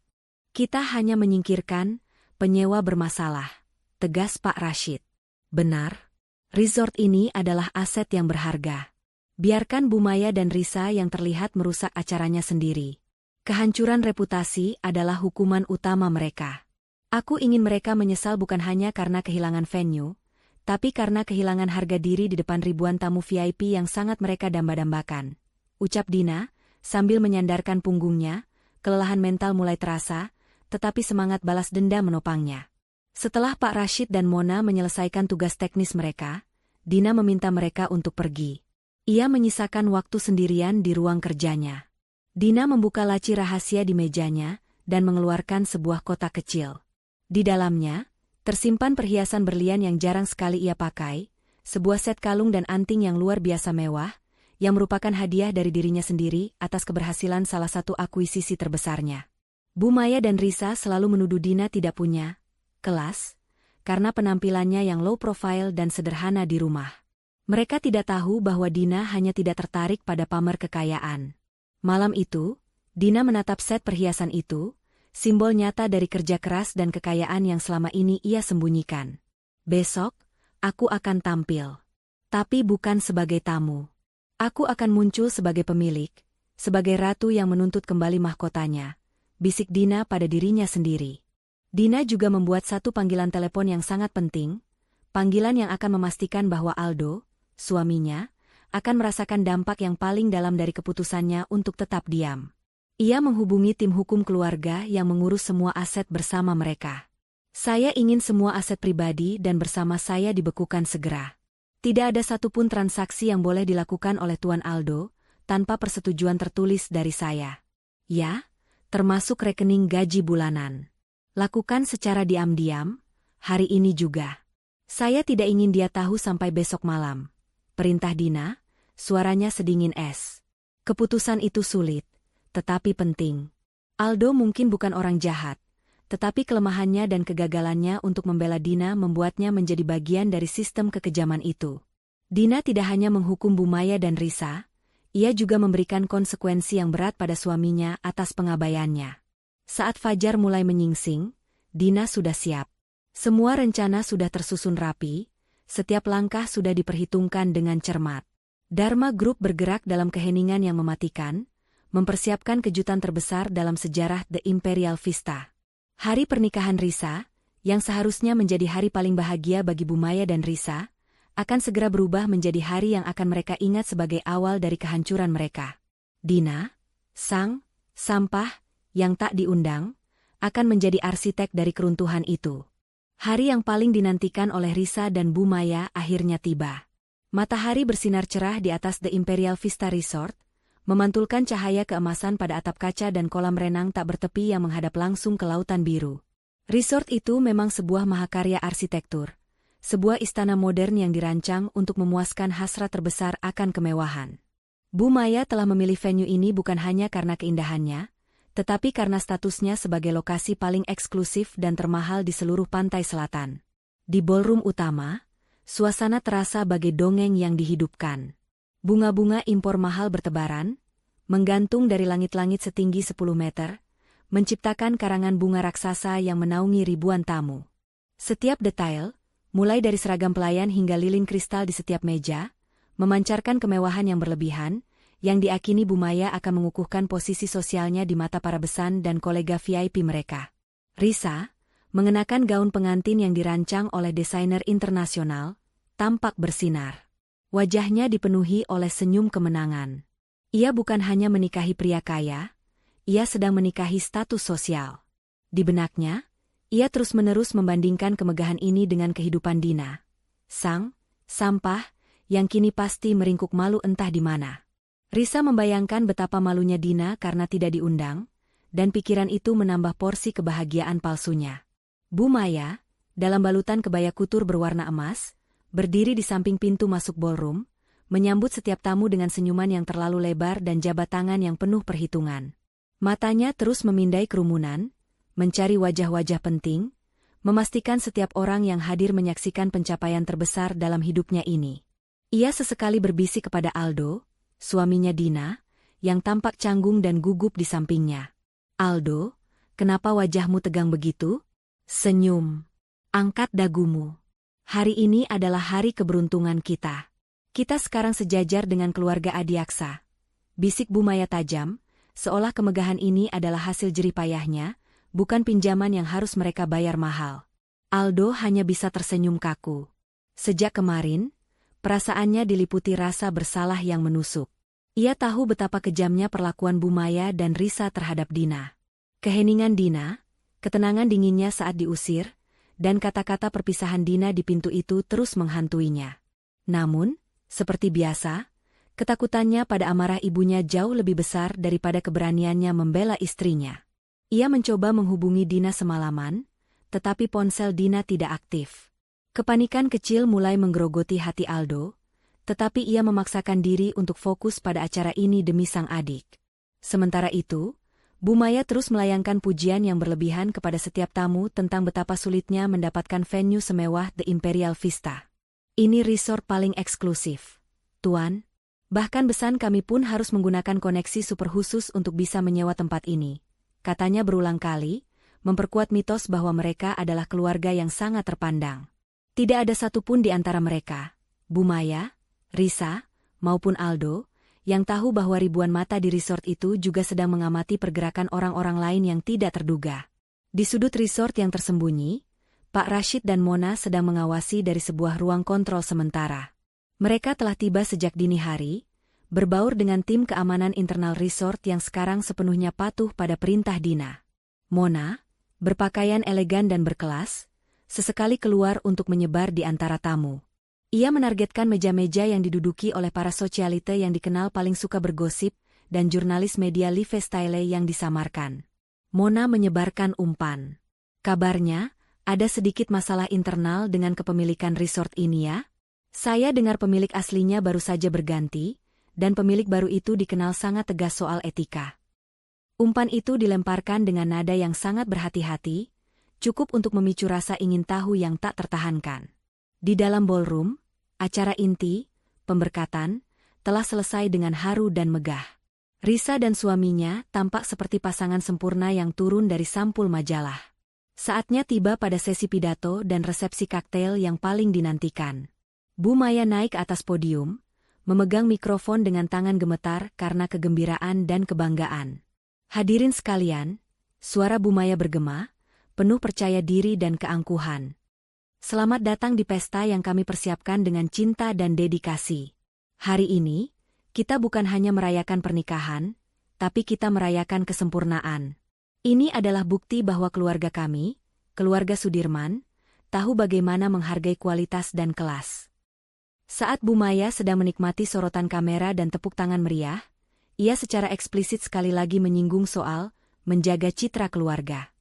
Kita hanya menyingkirkan penyewa bermasalah. Tegas Pak Rashid. Benar? Resort ini adalah aset yang berharga. Biarkan Bu Maya dan Risa yang terlihat merusak acaranya sendiri. Kehancuran reputasi adalah hukuman utama mereka. Aku ingin mereka menyesal bukan hanya karena kehilangan venue, tapi karena kehilangan harga diri di depan ribuan tamu VIP yang sangat mereka damba-dambakan. Ucap Dina, sambil menyandarkan punggungnya, kelelahan mental mulai terasa, tetapi semangat balas dendam menopangnya. Setelah Pak Rashid dan Mona menyelesaikan tugas teknis mereka, Dina meminta mereka untuk pergi. Ia menyisakan waktu sendirian di ruang kerjanya. Dina membuka laci rahasia di mejanya dan mengeluarkan sebuah kotak kecil. Di dalamnya, tersimpan perhiasan berlian yang jarang sekali ia pakai, sebuah set kalung dan anting yang luar biasa mewah, yang merupakan hadiah dari dirinya sendiri atas keberhasilan salah satu akuisisi terbesarnya. Bu Maya dan Risa selalu menuduh Dina tidak punya kelas, karena penampilannya yang low profile dan sederhana di rumah. Mereka tidak tahu bahwa Dina hanya tidak tertarik pada pamer kekayaan. Malam itu, Dina menatap set perhiasan itu, simbol nyata dari kerja keras dan kekayaan yang selama ini ia sembunyikan. Besok, aku akan tampil. Tapi bukan sebagai tamu. Aku akan muncul sebagai pemilik, sebagai ratu yang menuntut kembali mahkotanya, bisik Dina pada dirinya sendiri. Dina juga membuat satu panggilan telepon yang sangat penting, panggilan yang akan memastikan bahwa Aldo, suaminya, akan merasakan dampak yang paling dalam dari keputusannya untuk tetap diam. Ia menghubungi tim hukum keluarga yang mengurus semua aset bersama mereka. Saya ingin semua aset pribadi dan bersama saya dibekukan segera. Tidak ada satupun transaksi yang boleh dilakukan oleh Tuan Aldo, tanpa persetujuan tertulis dari saya. Ya, termasuk rekening gaji bulanan. Lakukan secara diam-diam, hari ini juga. Saya tidak ingin dia tahu sampai besok malam. Perintah Dina, suaranya sedingin es. Keputusan itu sulit, tetapi penting. Aldo mungkin bukan orang jahat, tetapi kelemahannya dan kegagalannya untuk membela Dina membuatnya menjadi bagian dari sistem kekejaman itu. Dina tidak hanya menghukum Bu Maya dan Risa, ia juga memberikan konsekuensi yang berat pada suaminya atas pengabaiannya. Saat fajar mulai menyingsing, Dina sudah siap. Semua rencana sudah tersusun rapi, setiap langkah sudah diperhitungkan dengan cermat. Dharma Group bergerak dalam keheningan yang mematikan, mempersiapkan kejutan terbesar dalam sejarah The Imperial Vista. Hari pernikahan Risa, yang seharusnya menjadi hari paling bahagia bagi Bu Maya dan Risa, akan segera berubah menjadi hari yang akan mereka ingat sebagai awal dari kehancuran mereka. Dina, sang sampah, yang tak diundang, akan menjadi arsitek dari keruntuhan itu. Hari yang paling dinantikan oleh Risa dan Bu Maya akhirnya tiba. Matahari bersinar cerah di atas The Imperial Vista Resort, memantulkan cahaya keemasan pada atap kaca dan kolam renang tak bertepi yang menghadap langsung ke lautan biru. Resort itu memang sebuah mahakarya arsitektur, sebuah istana modern yang dirancang untuk memuaskan hasrat terbesar akan kemewahan. Bu Maya telah memilih venue ini bukan hanya karena keindahannya, tetapi karena statusnya sebagai lokasi paling eksklusif dan termahal di seluruh pantai selatan. Di ballroom utama, suasana terasa bagai dongeng yang dihidupkan. Bunga-bunga impor mahal bertebaran, menggantung dari langit-langit setinggi 10 meter, menciptakan karangan bunga raksasa yang menaungi ribuan tamu. Setiap detail, mulai dari seragam pelayan hingga lilin kristal di setiap meja, memancarkan kemewahan yang berlebihan, yang diakini Bu Maya akan mengukuhkan posisi sosialnya di mata para besan dan kolega VIP mereka. Risa, mengenakan gaun pengantin yang dirancang oleh desainer internasional, tampak bersinar. Wajahnya dipenuhi oleh senyum kemenangan. Ia bukan hanya menikahi pria kaya, ia sedang menikahi status sosial. Di benaknya, ia terus-menerus membandingkan kemegahan ini dengan kehidupan Dina, sang sampah, yang kini pasti meringkuk malu entah di mana. Risa membayangkan betapa malunya Dina karena tidak diundang, dan pikiran itu menambah porsi kebahagiaan palsunya. Bu Maya, dalam balutan kebaya kutur berwarna emas, berdiri di samping pintu masuk ballroom, menyambut setiap tamu dengan senyuman yang terlalu lebar dan jabat tangan yang penuh perhitungan. Matanya terus memindai kerumunan, mencari wajah-wajah penting, memastikan setiap orang yang hadir menyaksikan pencapaian terbesar dalam hidupnya ini. Ia sesekali berbisik kepada Aldo, suaminya Dina, yang tampak canggung dan gugup di sampingnya. Aldo, kenapa wajahmu tegang begitu? Senyum. Angkat dagumu. Hari ini adalah hari keberuntungan kita. Kita sekarang sejajar dengan keluarga Adiaksa. Bisik Bu Maya tajam, seolah kemegahan ini adalah hasil jerih payahnya, bukan pinjaman yang harus mereka bayar mahal. Aldo hanya bisa tersenyum kaku. Sejak kemarin, perasaannya diliputi rasa bersalah yang menusuk. Ia tahu betapa kejamnya perlakuan Bu Maya dan Risa terhadap Dina. Keheningan Dina, ketenangan dinginnya saat diusir, dan kata-kata perpisahan Dina di pintu itu terus menghantuinya. Namun, seperti biasa, ketakutannya pada amarah ibunya jauh lebih besar daripada keberaniannya membela istrinya. Ia mencoba menghubungi Dina semalaman, tetapi ponsel Dina tidak aktif. Kepanikan kecil mulai menggerogoti hati Aldo, tetapi ia memaksakan diri untuk fokus pada acara ini demi sang adik. Sementara itu, Bu Maya terus melayangkan pujian yang berlebihan kepada setiap tamu tentang betapa sulitnya mendapatkan venue semewah The Imperial Vista. Ini resort paling eksklusif, Tuan. Bahkan besan kami pun harus menggunakan koneksi super khusus untuk bisa menyewa tempat ini, katanya berulang kali, memperkuat mitos bahwa mereka adalah keluarga yang sangat terpandang. Tidak ada satupun di antara mereka, Bu Maya, Risa, maupun Aldo, yang tahu bahwa ribuan mata di resort itu juga sedang mengamati pergerakan orang-orang lain yang tidak terduga. Di sudut resort yang tersembunyi, Pak Rashid dan Mona sedang mengawasi dari sebuah ruang kontrol sementara. Mereka telah tiba sejak dini hari, berbaur dengan tim keamanan internal resort yang sekarang sepenuhnya patuh pada perintah Dina. Mona, berpakaian elegan dan berkelas, sesekali keluar untuk menyebar di antara tamu. Ia menargetkan meja-meja yang diduduki oleh para sosialite yang dikenal paling suka bergosip dan jurnalis media lifestyle yang disamarkan. Mona menyebarkan umpan. Kabarnya, ada sedikit masalah internal dengan kepemilikan resort ini ya? Saya dengar pemilik aslinya baru saja berganti, dan pemilik baru itu dikenal sangat tegas soal etika. Umpan itu dilemparkan dengan nada yang sangat berhati-hati, cukup untuk memicu rasa ingin tahu yang tak tertahankan. Di dalam ballroom, acara inti, pemberkatan, telah selesai dengan haru dan megah. Risa dan suaminya tampak seperti pasangan sempurna yang turun dari sampul majalah. Saatnya tiba pada sesi pidato dan resepsi koktail yang paling dinantikan. Bu Maya naik ke atas podium, memegang mikrofon dengan tangan gemetar karena kegembiraan dan kebanggaan. Hadirin sekalian, suara Bu Maya bergema, penuh percaya diri dan keangkuhan. Selamat datang di pesta yang kami persiapkan dengan cinta dan dedikasi. Hari ini, kita bukan hanya merayakan pernikahan, tapi kita merayakan kesempurnaan. Ini adalah bukti bahwa keluarga kami, keluarga Sudirman, tahu bagaimana menghargai kualitas dan kelas. Saat Bu Maya sedang menikmati sorotan kamera dan tepuk tangan meriah, ia secara eksplisit sekali lagi menyinggung soal menjaga citra keluarga.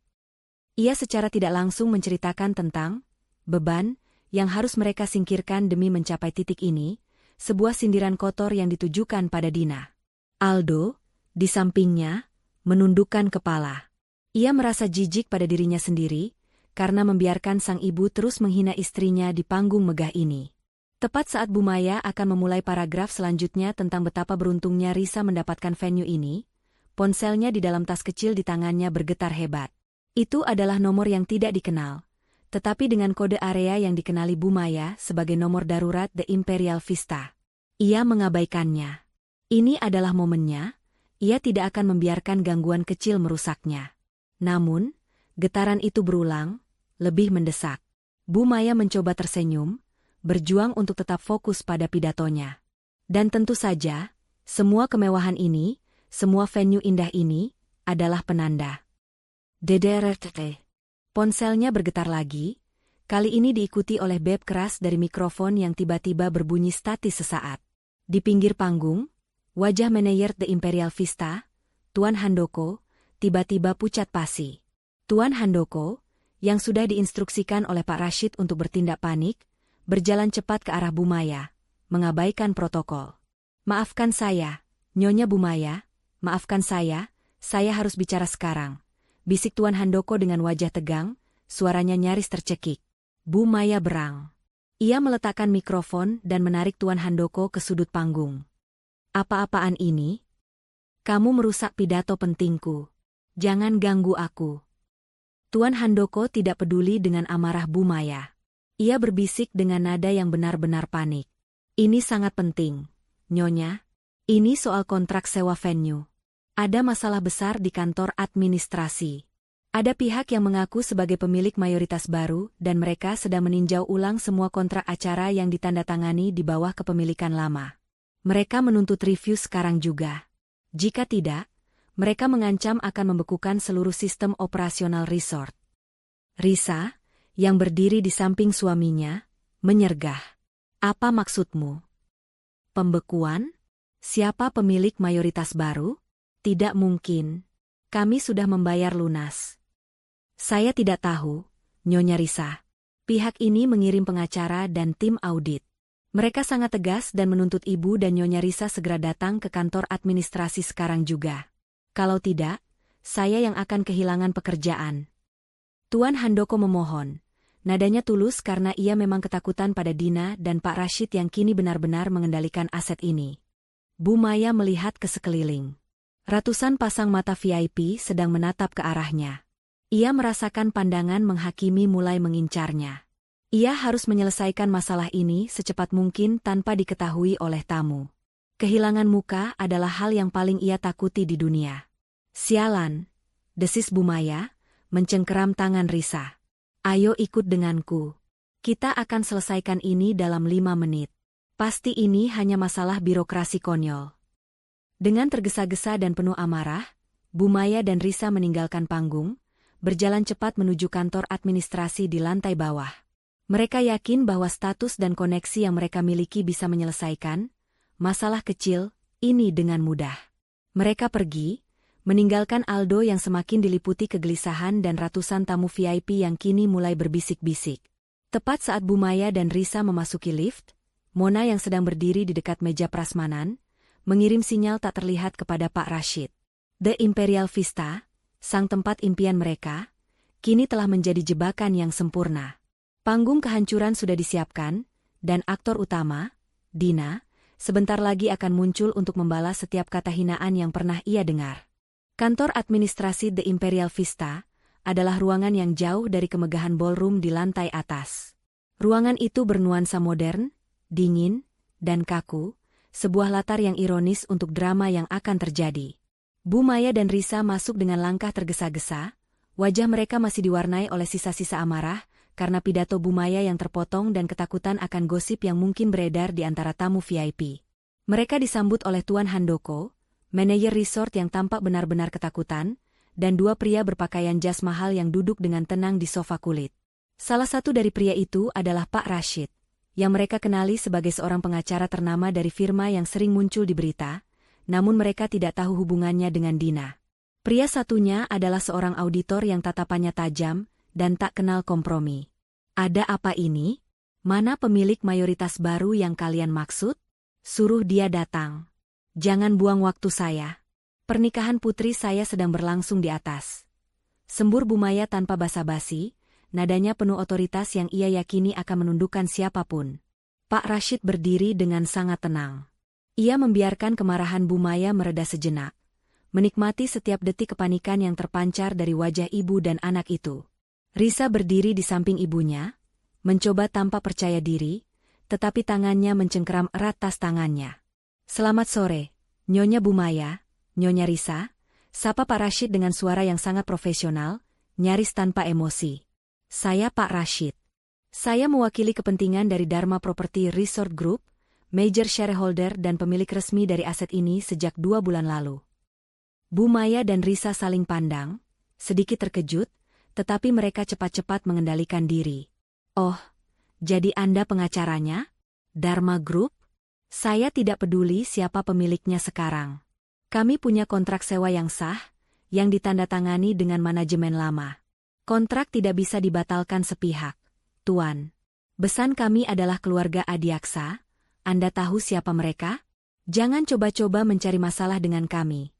Ia secara tidak langsung menceritakan tentang beban yang harus mereka singkirkan demi mencapai titik ini, sebuah sindiran kotor yang ditujukan pada Dina. Aldo, di sampingnya, menundukkan kepala. Ia merasa jijik pada dirinya sendiri, karena membiarkan sang ibu terus menghina istrinya di panggung megah ini. Tepat saat Bu Maya akan memulai paragraf selanjutnya tentang betapa beruntungnya Risa mendapatkan venue ini, ponselnya di dalam tas kecil di tangannya bergetar hebat. Itu adalah nomor yang tidak dikenal, tetapi dengan kode area yang dikenali Bu Maya sebagai nomor darurat The Imperial Vista. Ia mengabaikannya. Ini adalah momennya, ia tidak akan membiarkan gangguan kecil merusaknya. Namun, getaran itu berulang, lebih mendesak. Bu Maya mencoba tersenyum, berjuang untuk tetap fokus pada pidatonya. Dan tentu saja, semua kemewahan ini, semua venue indah ini, adalah penanda. Dederet. Ponselnya bergetar lagi, kali ini diikuti oleh bep keras dari mikrofon yang tiba-tiba berbunyi statis sesaat. Di pinggir panggung, wajah manajer The Imperial Vista, Tuan Handoko, tiba-tiba pucat pasi. Tuan Handoko, yang sudah diinstruksikan oleh Pak Rashid untuk bertindak panik, berjalan cepat ke arah Bu Maya, mengabaikan protokol. Maafkan saya, Nyonya Bu Maya, maafkan saya harus bicara sekarang, bisik Tuan Handoko dengan wajah tegang, suaranya nyaris tercekik. Bu Maya berang. Ia meletakkan mikrofon dan menarik Tuan Handoko ke sudut panggung. Apa-apaan ini? Kamu merusak pidato pentingku. Jangan ganggu aku. Tuan Handoko tidak peduli dengan amarah Bu Maya. Ia berbisik dengan nada yang benar-benar panik. Ini sangat penting, Nyonya. Ini soal kontrak sewa venue. Ada masalah besar di kantor administrasi. Ada pihak yang mengaku sebagai pemilik mayoritas baru dan mereka sedang meninjau ulang semua kontrak acara yang ditandatangani di bawah kepemilikan lama. Mereka menuntut review sekarang juga. Jika tidak, mereka mengancam akan membekukan seluruh sistem operasional resort. Risa, yang berdiri di samping suaminya, menyergah. Apa maksudmu? Pembekuan? Siapa pemilik mayoritas baru? Tidak mungkin. Kami sudah membayar lunas. Saya tidak tahu, Nyonya Risa. Pihak ini mengirim pengacara dan tim audit. Mereka sangat tegas dan menuntut Ibu dan Nyonya Risa segera datang ke kantor administrasi sekarang juga. Kalau tidak, saya yang akan kehilangan pekerjaan. Tuan Handoko memohon. Nadanya tulus karena ia memang ketakutan pada Dina dan Pak Rashid yang kini benar-benar mengendalikan aset ini. Bu Maya melihat ke sekeliling. Ratusan pasang mata VIP sedang menatap ke arahnya. Ia merasakan pandangan menghakimi mulai mengincarnya. Ia harus menyelesaikan masalah ini secepat mungkin tanpa diketahui oleh tamu. Kehilangan muka adalah hal yang paling ia takuti di dunia. Sialan, desis Bu Maya, mencengkeram tangan Risa. Ayo ikut denganku. Kita akan selesaikan ini dalam 5 menit. Pasti ini hanya masalah birokrasi konyol. Dengan tergesa-gesa dan penuh amarah, Bu Maya dan Risa meninggalkan panggung, berjalan cepat menuju kantor administrasi di lantai bawah. Mereka yakin bahwa status dan koneksi yang mereka miliki bisa menyelesaikan masalah kecil ini dengan mudah. Mereka pergi, meninggalkan Aldo yang semakin diliputi kegelisahan dan ratusan tamu VIP yang kini mulai berbisik-bisik. Tepat saat Bu Maya dan Risa memasuki lift, Mona yang sedang berdiri di dekat meja prasmanan, mengirim sinyal tak terlihat kepada Pak Rashid. The Imperial Vista, sang tempat impian mereka, kini telah menjadi jebakan yang sempurna. Panggung kehancuran sudah disiapkan, dan aktor utama, Dina, sebentar lagi akan muncul untuk membalas setiap kata hinaan yang pernah ia dengar. Kantor administrasi The Imperial Vista adalah ruangan yang jauh dari kemegahan ballroom di lantai atas. Ruangan itu bernuansa modern, dingin, dan kaku, sebuah latar yang ironis untuk drama yang akan terjadi. Bu Maya dan Risa masuk dengan langkah tergesa-gesa, wajah mereka masih diwarnai oleh sisa-sisa amarah, karena pidato Bu Maya yang terpotong dan ketakutan akan gosip yang mungkin beredar di antara tamu VIP. Mereka disambut oleh Tuan Handoko, manajer resort yang tampak benar-benar ketakutan, dan 2 pria berpakaian jas mahal yang duduk dengan tenang di sofa kulit. Salah satu dari pria itu adalah Pak Rashid, yang mereka kenali sebagai seorang pengacara ternama dari firma yang sering muncul di berita, namun mereka tidak tahu hubungannya dengan Dina. Pria satunya adalah seorang auditor yang tatapannya tajam dan tak kenal kompromi. Ada apa ini? Mana pemilik mayoritas baru yang kalian maksud? Suruh dia datang. Jangan buang waktu saya. Pernikahan putri saya sedang berlangsung di atas. Sembur Bu Maya tanpa basa-basi, nadanya penuh otoritas yang ia yakini akan menundukkan siapapun. Pak Rashid berdiri dengan sangat tenang. Ia membiarkan kemarahan Bu Maya mereda sejenak, menikmati setiap detik kepanikan yang terpancar dari wajah ibu dan anak itu. Risa berdiri di samping ibunya, mencoba tanpa percaya diri, tetapi tangannya mencengkeram erat tas tangannya. Selamat sore, Nyonya Bu Maya, Nyonya Risa, sapa Pak Rashid dengan suara yang sangat profesional, nyaris tanpa emosi. Saya Pak Rashid. Saya mewakili kepentingan dari Dharma Property Resort Group, major shareholder dan pemilik resmi dari aset ini sejak 2 bulan lalu. Bu Maya dan Risa saling pandang, sedikit terkejut, tetapi mereka cepat-cepat mengendalikan diri. Oh, jadi Anda pengacaranya? Dharma Group? Saya tidak peduli siapa pemiliknya sekarang. Kami punya kontrak sewa yang sah, yang ditandatangani dengan manajemen lama. Kontrak tidak bisa dibatalkan sepihak, Tuan. Besan kami adalah keluarga Adiaksa. Anda tahu siapa mereka? Jangan coba-coba mencari masalah dengan kami.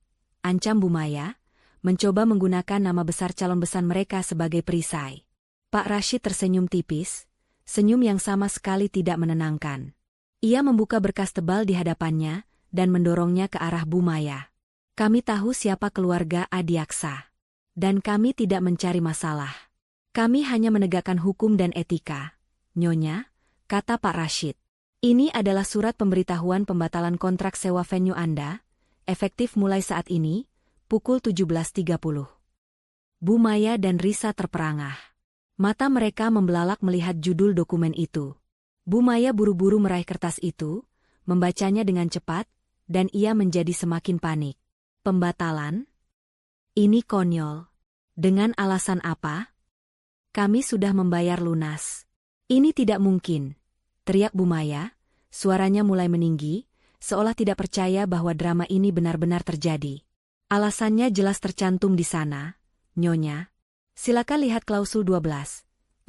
Ancam Bu Maya, mencoba menggunakan nama besar calon besan mereka sebagai perisai. Pak Rashid tersenyum tipis, senyum yang sama sekali tidak menenangkan. Ia membuka berkas tebal di hadapannya dan mendorongnya ke arah Bu Maya. Kami tahu siapa keluarga Adiaksa. Dan kami tidak mencari masalah. Kami hanya menegakkan hukum dan etika. Nyonya, kata Pak Rashid. Ini adalah surat pemberitahuan pembatalan kontrak sewa venue Anda, efektif mulai saat ini, pukul 17.30. Bu Maya dan Risa terperangah. Mata mereka membelalak melihat judul dokumen itu. Bu Maya buru-buru meraih kertas itu, membacanya dengan cepat, dan ia menjadi semakin panik. Pembatalan? Ini konyol. Dengan alasan apa? Kami sudah membayar lunas. Ini tidak mungkin, teriak Bu Maya, suaranya mulai meninggi, seolah tidak percaya bahwa drama ini benar-benar terjadi. Alasannya jelas tercantum di sana, Nyonya. Silakan lihat klausul 12.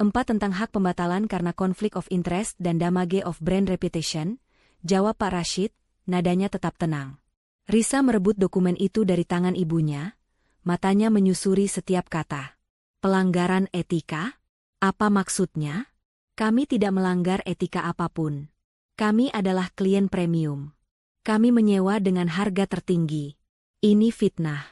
4 tentang hak pembatalan karena conflict of interest dan damage of brand reputation, jawab Pak Rashid, nadanya tetap tenang. Risa merebut dokumen itu dari tangan ibunya, matanya menyusuri setiap kata. Pelanggaran etika? Apa maksudnya? Kami tidak melanggar etika apapun. Kami adalah klien premium. Kami menyewa dengan harga tertinggi. Ini fitnah.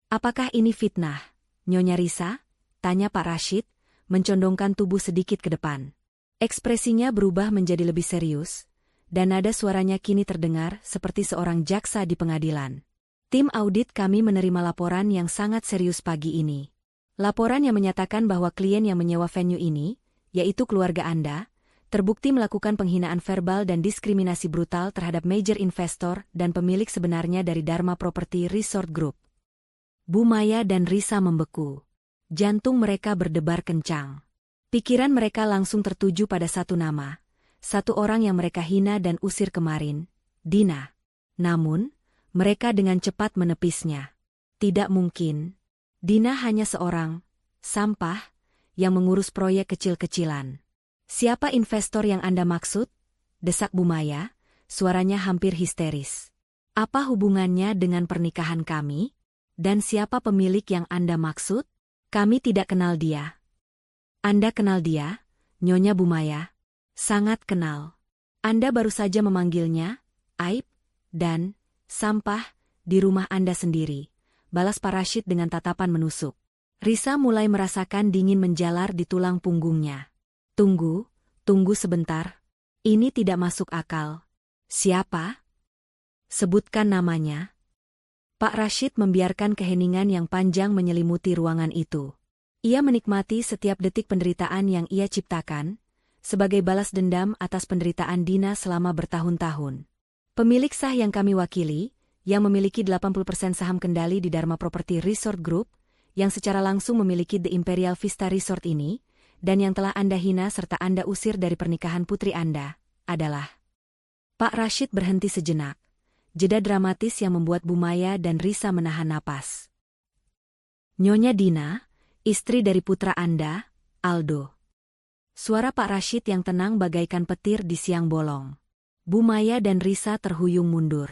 Apakah ini fitnah, Nyonya Risa? Tanya Pak Rashid, mencondongkan tubuh sedikit ke depan. Ekspresinya berubah menjadi lebih serius, dan nada suaranya kini terdengar seperti seorang jaksa di pengadilan. Tim audit kami menerima laporan yang sangat serius pagi ini. Laporan yang menyatakan bahwa klien yang menyewa venue ini, yaitu keluarga Anda, terbukti melakukan penghinaan verbal dan diskriminasi brutal terhadap major investor dan pemilik sebenarnya dari Dharma Property Resort Group. Bu Maya dan Risa membeku. Jantung mereka berdebar kencang. Pikiran mereka langsung tertuju pada satu nama, satu orang yang mereka hina dan usir kemarin, Dina. Namun, mereka dengan cepat menepisnya. Tidak mungkin. Dina hanya seorang sampah yang mengurus proyek kecil-kecilan. Siapa investor yang Anda maksud? Desak Bu Maya, suaranya hampir histeris. Apa hubungannya dengan pernikahan kami? Dan siapa pemilik yang Anda maksud? Kami tidak kenal dia. Anda kenal dia, Nyonya Bu Maya? Sangat kenal. Anda baru saja memanggilnya, aib, dan sampah, di rumah Anda sendiri, balas Pak Rashid dengan tatapan menusuk. Risa mulai merasakan dingin menjalar di tulang punggungnya. Tunggu sebentar. Ini tidak masuk akal. Siapa? Sebutkan namanya. Pak Rashid membiarkan keheningan yang panjang menyelimuti ruangan itu. Ia menikmati setiap detik penderitaan yang ia ciptakan, sebagai balas dendam atas penderitaan Dina selama bertahun-tahun. Pemilik sah yang kami wakili, yang memiliki 80% saham kendali di Dharma Property Resort Group, yang secara langsung memiliki The Imperial Vista Resort ini, dan yang telah Anda hina serta Anda usir dari pernikahan putri Anda, adalah... Pak Rashid berhenti sejenak. Jeda dramatis yang membuat Bu Maya dan Risa menahan napas. Nyonya Dina, istri dari putra Anda, Aldo. Suara Pak Rashid yang tenang bagaikan petir di siang bolong. Bu Maya dan Risa terhuyung mundur.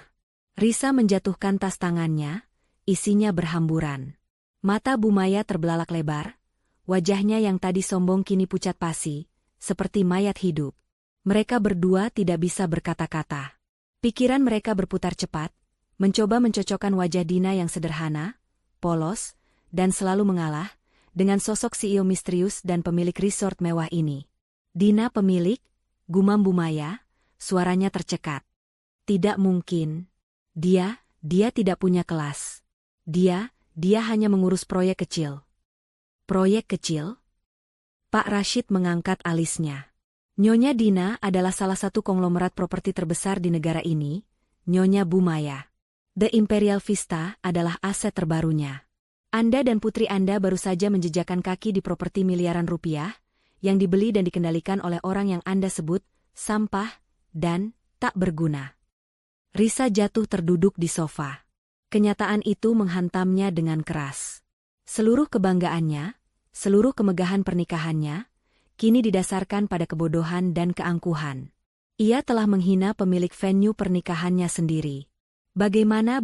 Risa menjatuhkan tas tangannya, isinya berhamburan. Mata Bu Maya terbelalak lebar, wajahnya yang tadi sombong kini pucat pasi, seperti mayat hidup. Mereka berdua tidak bisa berkata-kata. Pikiran mereka berputar cepat, mencoba mencocokkan wajah Dina yang sederhana, polos, dan selalu mengalah, dengan sosok CEO misterius dan pemilik resort mewah ini. Dina pemilik, gumam Bu Maya, suaranya tercekat. Tidak mungkin. Dia tidak punya kelas. Dia hanya mengurus proyek kecil. Proyek kecil? Pak Rashid mengangkat alisnya. Nyonya Dina adalah salah satu konglomerat properti terbesar di negara ini, Nyonya Bu Maya. The Imperial Vista adalah aset terbarunya. Anda dan putri Anda baru saja menjejakkan kaki di properti miliaran rupiah, yang dibeli dan dikendalikan oleh orang yang Anda sebut sampah dan tak berguna. Risa jatuh terduduk di sofa. Kenyataan itu menghantamnya dengan keras. Seluruh kebanggaannya, seluruh kemegahan pernikahannya, kini didasarkan pada kebodohan dan keangkuhan. Ia telah menghina pemilik venue pernikahannya sendiri. Bagaimana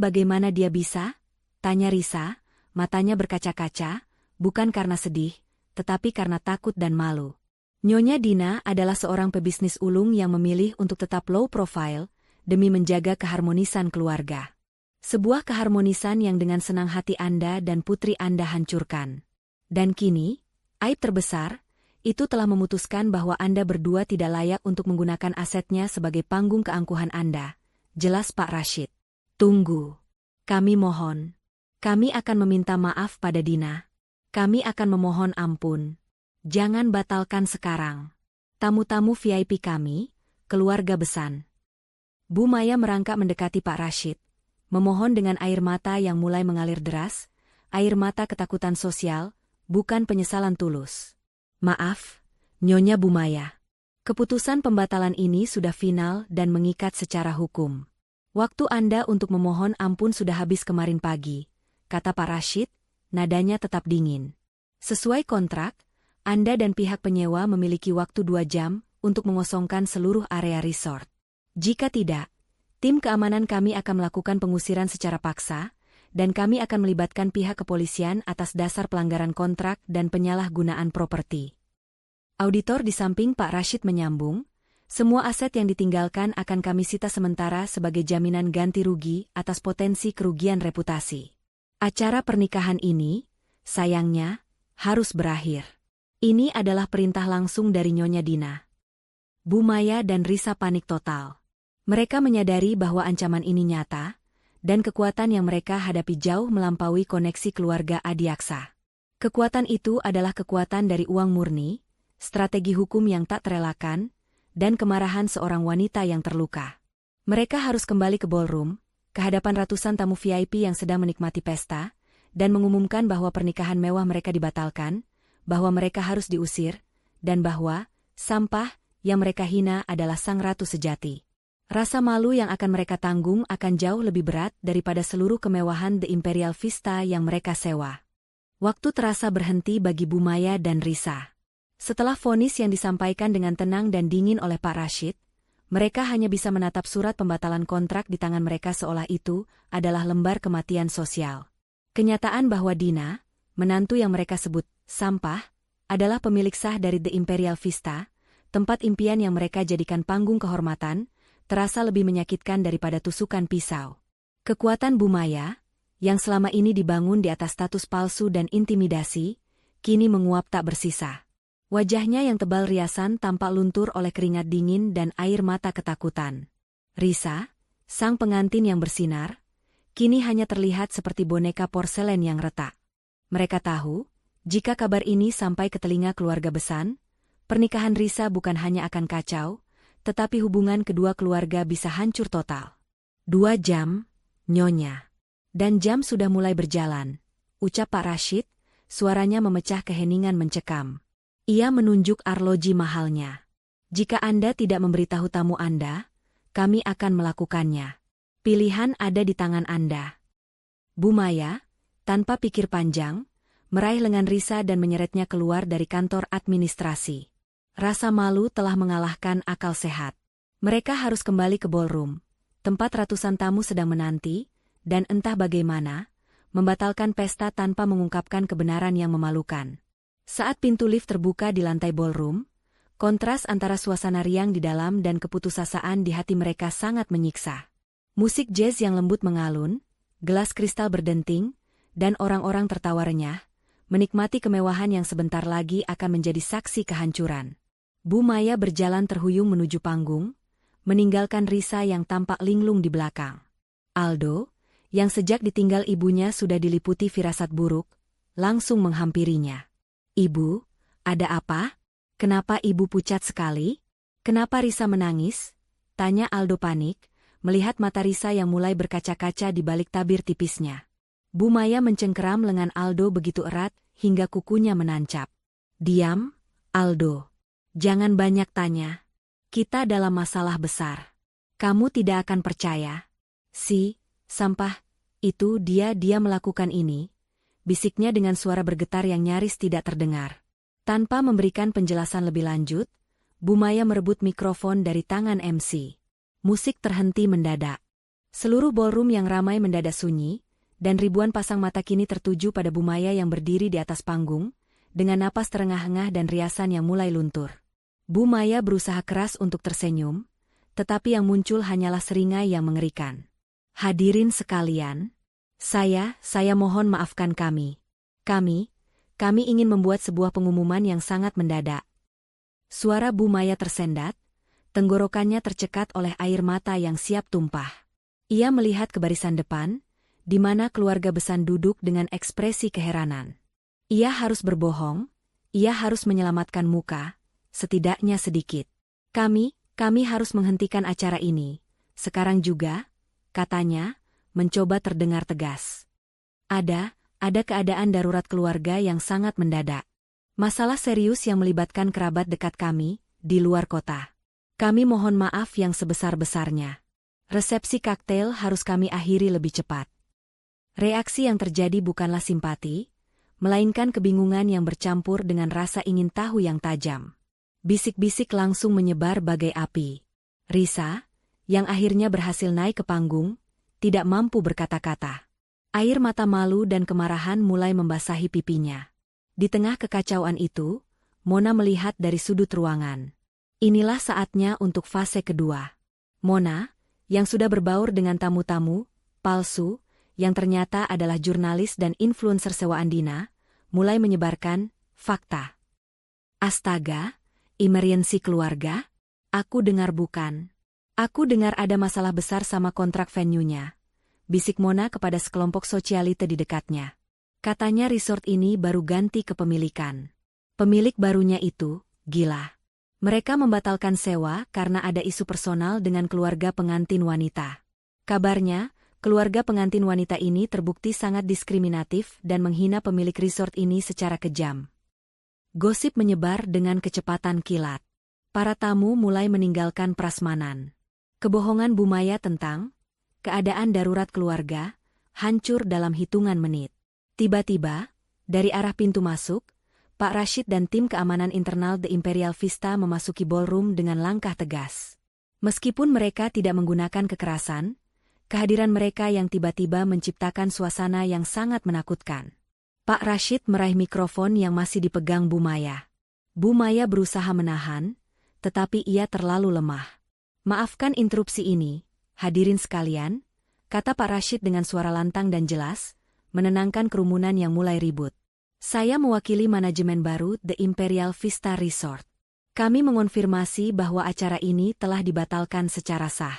dia bisa? Tanya Risa, matanya berkaca-kaca, bukan karena sedih, tetapi karena takut dan malu. Nyonya Dina adalah seorang pebisnis ulung yang memilih untuk tetap low profile, demi menjaga keharmonisan keluarga. Sebuah keharmonisan yang dengan senang hati Anda dan putri Anda hancurkan. Dan kini, aib terbesar, itu telah memutuskan bahwa Anda berdua tidak layak untuk menggunakan asetnya sebagai panggung keangkuhan Anda. Jelas Pak Rashid. Tunggu. Kami mohon. Kami akan meminta maaf pada Dina. Kami akan memohon ampun. Jangan batalkan sekarang. Tamu-tamu VIP kami, keluarga Besan. Bu Maya merangkak mendekati Pak Rashid, memohon dengan air mata yang mulai mengalir deras, air mata ketakutan sosial, bukan penyesalan tulus. Maaf, Nyonya Bu Maya. Keputusan pembatalan ini sudah final dan mengikat secara hukum. Waktu Anda untuk memohon ampun sudah habis kemarin pagi, kata Pak Rashid, nadanya tetap dingin. Sesuai kontrak, Anda dan pihak penyewa memiliki waktu 2 jam untuk mengosongkan seluruh area resort. Jika tidak, tim keamanan kami akan melakukan pengusiran secara paksa, dan kami akan melibatkan pihak kepolisian atas dasar pelanggaran kontrak dan penyalahgunaan properti. Auditor di samping Pak Rashid menyambung, semua aset yang ditinggalkan akan kami sita sementara sebagai jaminan ganti rugi atas potensi kerugian reputasi. Acara pernikahan ini, sayangnya, harus berakhir. Ini adalah perintah langsung dari Nyonya Dina. Bu Maya dan Risa panik total. Mereka menyadari bahwa ancaman ini nyata, dan kekuatan yang mereka hadapi jauh melampaui koneksi keluarga Adiaksa. Kekuatan itu adalah kekuatan dari uang murni, strategi hukum yang tak terelakkan, dan kemarahan seorang wanita yang terluka. Mereka harus kembali ke ballroom, ke hadapan ratusan tamu VIP yang sedang menikmati pesta, dan mengumumkan bahwa pernikahan mewah mereka dibatalkan, bahwa mereka harus diusir, dan bahwa sampah yang mereka hina adalah sang ratu sejati. Rasa malu yang akan mereka tanggung akan jauh lebih berat daripada seluruh kemewahan The Imperial Vista yang mereka sewa. Waktu terasa berhenti bagi Bu Maya dan Risa. Setelah vonis yang disampaikan dengan tenang dan dingin oleh Pak Rashid, mereka hanya bisa menatap surat pembatalan kontrak di tangan mereka seolah itu adalah lembar kematian sosial. Kenyataan bahwa Dina, menantu yang mereka sebut sampah, adalah pemilik sah dari The Imperial Vista, tempat impian yang mereka jadikan panggung kehormatan, terasa lebih menyakitkan daripada tusukan pisau. Kekuatan Bu Maya, yang selama ini dibangun di atas status palsu dan intimidasi, kini menguap tak bersisa. Wajahnya yang tebal riasan tampak luntur oleh keringat dingin dan air mata ketakutan. Risa, sang pengantin yang bersinar, kini hanya terlihat seperti boneka porselen yang retak. Mereka tahu, jika kabar ini sampai ke telinga keluarga Besan, pernikahan Risa bukan hanya akan kacau, tetapi hubungan kedua keluarga bisa hancur total. 2 jam, Nyonya. Dan jam sudah mulai berjalan, ucap Pak Rashid, suaranya memecah keheningan mencekam. Ia menunjuk arloji mahalnya. Jika Anda tidak memberitahu tamu Anda, kami akan melakukannya. Pilihan ada di tangan Anda. Bu Maya, tanpa pikir panjang, meraih lengan Risa dan menyeretnya keluar dari kantor administrasi. Rasa malu telah mengalahkan akal sehat. Mereka harus kembali ke ballroom, tempat ratusan tamu sedang menanti, dan entah bagaimana, membatalkan pesta tanpa mengungkapkan kebenaran yang memalukan. Saat pintu lift terbuka di lantai ballroom, kontras antara suasana riang di dalam dan keputusasaan di hati mereka sangat menyiksa. Musik jazz yang lembut mengalun, gelas kristal berdenting, dan orang-orang tertawa renyah, menikmati kemewahan yang sebentar lagi akan menjadi saksi kehancuran. Bu Maya berjalan terhuyung menuju panggung, meninggalkan Risa yang tampak linglung di belakang. Aldo, yang sejak ditinggal ibunya sudah diliputi firasat buruk, langsung menghampirinya. Ibu, ada apa? Kenapa ibu pucat sekali? Kenapa Risa menangis? Tanya Aldo panik, melihat mata Risa yang mulai berkaca-kaca di balik tabir tipisnya. Bu Maya mencengkeram lengan Aldo begitu erat, hingga kukunya menancap. Diam, Aldo. Jangan banyak tanya. Kita dalam masalah besar. Kamu tidak akan percaya. Sampah, itu dia melakukan ini. Bisiknya dengan suara bergetar yang nyaris tidak terdengar. Tanpa memberikan penjelasan lebih lanjut, Bu Maya merebut mikrofon dari tangan MC. Musik terhenti mendadak. Seluruh ballroom yang ramai mendadak sunyi, dan ribuan pasang mata kini tertuju pada Bu Maya yang berdiri di atas panggung, dengan napas terengah-engah dan riasan yang mulai luntur. Bu Maya berusaha keras untuk tersenyum, tetapi yang muncul hanyalah seringai yang mengerikan. Hadirin sekalian, saya mohon maafkan kami. Kami ingin membuat sebuah pengumuman yang sangat mendadak, Suara Bu Maya tersendat, tenggorokannya tercekat oleh air mata yang siap tumpah. Ia melihat ke barisan depan, di mana keluarga Besan duduk dengan ekspresi keheranan. Ia harus berbohong, ia harus menyelamatkan muka, setidaknya sedikit. Kami harus menghentikan acara ini, sekarang juga, katanya, mencoba terdengar tegas. Ada keadaan darurat keluarga yang sangat mendadak. Masalah serius yang melibatkan kerabat dekat kami, di luar kota. Kami mohon maaf yang sebesar-besarnya. Resepsi kaktail harus kami akhiri lebih cepat. Reaksi yang terjadi bukanlah simpati, melainkan kebingungan yang bercampur dengan rasa ingin tahu yang tajam. Bisik-bisik langsung menyebar bagai api. Risa, yang akhirnya berhasil naik ke panggung, tidak mampu berkata-kata. Air mata malu dan kemarahan mulai membasahi pipinya. Di tengah kekacauan itu, Mona melihat dari sudut ruangan. Inilah saatnya untuk fase kedua. Mona, yang sudah berbaur dengan tamu-tamu palsu, yang ternyata adalah jurnalis dan influencer sewaan Dina, mulai menyebarkan fakta. Astaga, emergensi keluarga? Aku dengar bukan. Aku dengar ada masalah besar sama kontrak venue-nya. Bisik Mona kepada sekelompok sosialite di dekatnya. Katanya resort ini baru ganti kepemilikan. Pemilik barunya itu, gila. Mereka membatalkan sewa karena ada isu personal dengan keluarga pengantin wanita. Kabarnya, keluarga pengantin wanita ini terbukti sangat diskriminatif dan menghina pemilik resort ini secara kejam. Gosip menyebar dengan kecepatan kilat. Para tamu mulai meninggalkan prasmanan. Kebohongan Bu Maya tentang keadaan darurat keluarga hancur dalam hitungan menit. Tiba-tiba, dari arah pintu masuk, Pak Rashid dan tim keamanan internal The Imperial Vista memasuki ballroom dengan langkah tegas. Meskipun mereka tidak menggunakan kekerasan, kehadiran mereka yang tiba-tiba menciptakan suasana yang sangat menakutkan. Pak Rashid meraih mikrofon yang masih dipegang Bu Maya. Bu Maya berusaha menahan, tetapi ia terlalu lemah. Maafkan interupsi ini, hadirin sekalian, kata Pak Rashid dengan suara lantang dan jelas, menenangkan kerumunan yang mulai ribut. Saya mewakili manajemen baru The Imperial Vista Resort. Kami mengonfirmasi bahwa acara ini telah dibatalkan secara sah.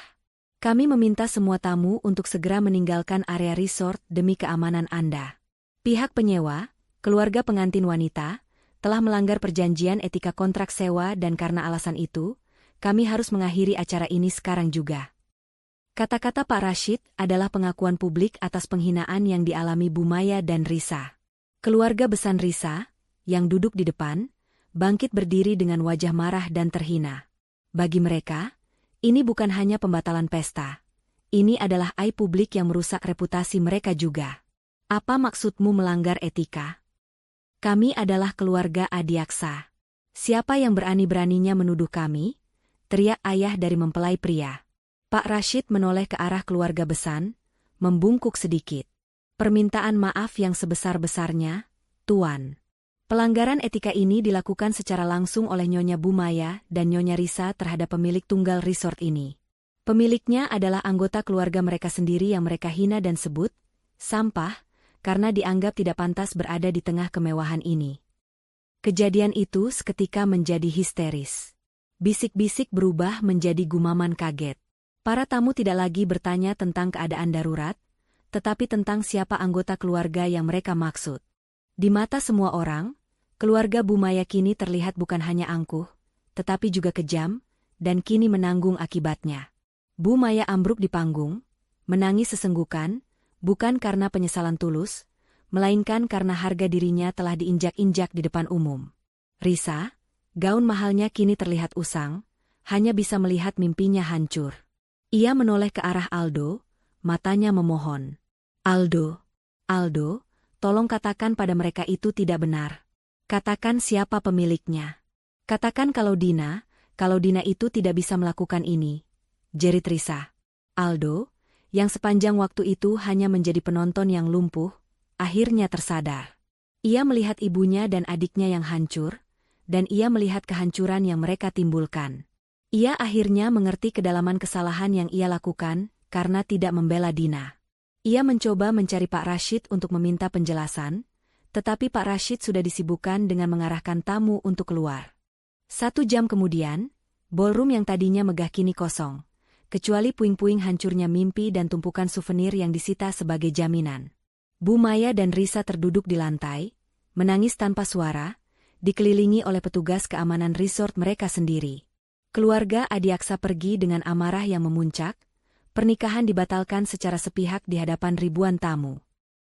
Kami meminta semua tamu untuk segera meninggalkan area resort demi keamanan Anda. Pihak penyewa, keluarga pengantin wanita, telah melanggar perjanjian etika kontrak sewa dan karena alasan itu, kami harus mengakhiri acara ini sekarang juga. Kata-kata Pak Rashid adalah pengakuan publik atas penghinaan yang dialami Bu Maya dan Risa. Keluarga Besan Risa, yang duduk di depan, bangkit berdiri dengan wajah marah dan terhina. Bagi mereka, ini bukan hanya pembatalan pesta. Ini adalah aib publik yang merusak reputasi mereka juga. Apa maksudmu melanggar etika? Kami adalah keluarga adiaksa. Siapa yang berani-beraninya menuduh kami? Teriak ayah dari mempelai pria. Pak Rashid menoleh ke arah keluarga Besan, membungkuk sedikit. Permintaan maaf yang sebesar-besarnya, Tuan. Pelanggaran etika ini dilakukan secara langsung oleh Nyonya Bu Maya dan Nyonya Risa terhadap pemilik tunggal resort ini. Pemiliknya adalah anggota keluarga mereka sendiri yang mereka hina dan sebut sampah, karena dianggap tidak pantas berada di tengah kemewahan ini. Kejadian itu seketika menjadi histeris. Bisik-bisik berubah menjadi gumaman kaget. Para tamu tidak lagi bertanya tentang keadaan darurat, tetapi tentang siapa anggota keluarga yang mereka maksud. Di mata semua orang, keluarga Bu Maya kini terlihat bukan hanya angkuh, tetapi juga kejam, dan kini menanggung akibatnya. Bu Maya ambruk di panggung, menangis sesenggukan, bukan karena penyesalan tulus, melainkan karena harga dirinya telah diinjak-injak di depan umum. Risa, gaun mahalnya kini terlihat usang, hanya bisa melihat mimpinya hancur. Ia menoleh ke arah Aldo, matanya memohon. Aldo, tolong katakan pada mereka itu tidak benar. Katakan siapa pemiliknya. Katakan kalau Dina itu tidak bisa melakukan ini. Jerit Risa. Aldo, yang sepanjang waktu itu hanya menjadi penonton yang lumpuh, akhirnya tersadar. Ia melihat ibunya dan adiknya yang hancur, dan ia melihat kehancuran yang mereka timbulkan. Ia akhirnya mengerti kedalaman kesalahan yang ia lakukan karena tidak membela Dina. Ia mencoba mencari Pak Rashid untuk meminta penjelasan, tetapi Pak Rashid sudah disibukkan dengan mengarahkan tamu untuk keluar. 1 jam kemudian, ballroom yang tadinya megah kini kosong, kecuali puing-puing hancurnya mimpi dan tumpukan souvenir yang disita sebagai jaminan. Bu Maya dan Risa terduduk di lantai, menangis tanpa suara, dikelilingi oleh petugas keamanan resort mereka sendiri. Keluarga Adiaksa pergi dengan amarah yang memuncak, pernikahan dibatalkan secara sepihak di hadapan ribuan tamu.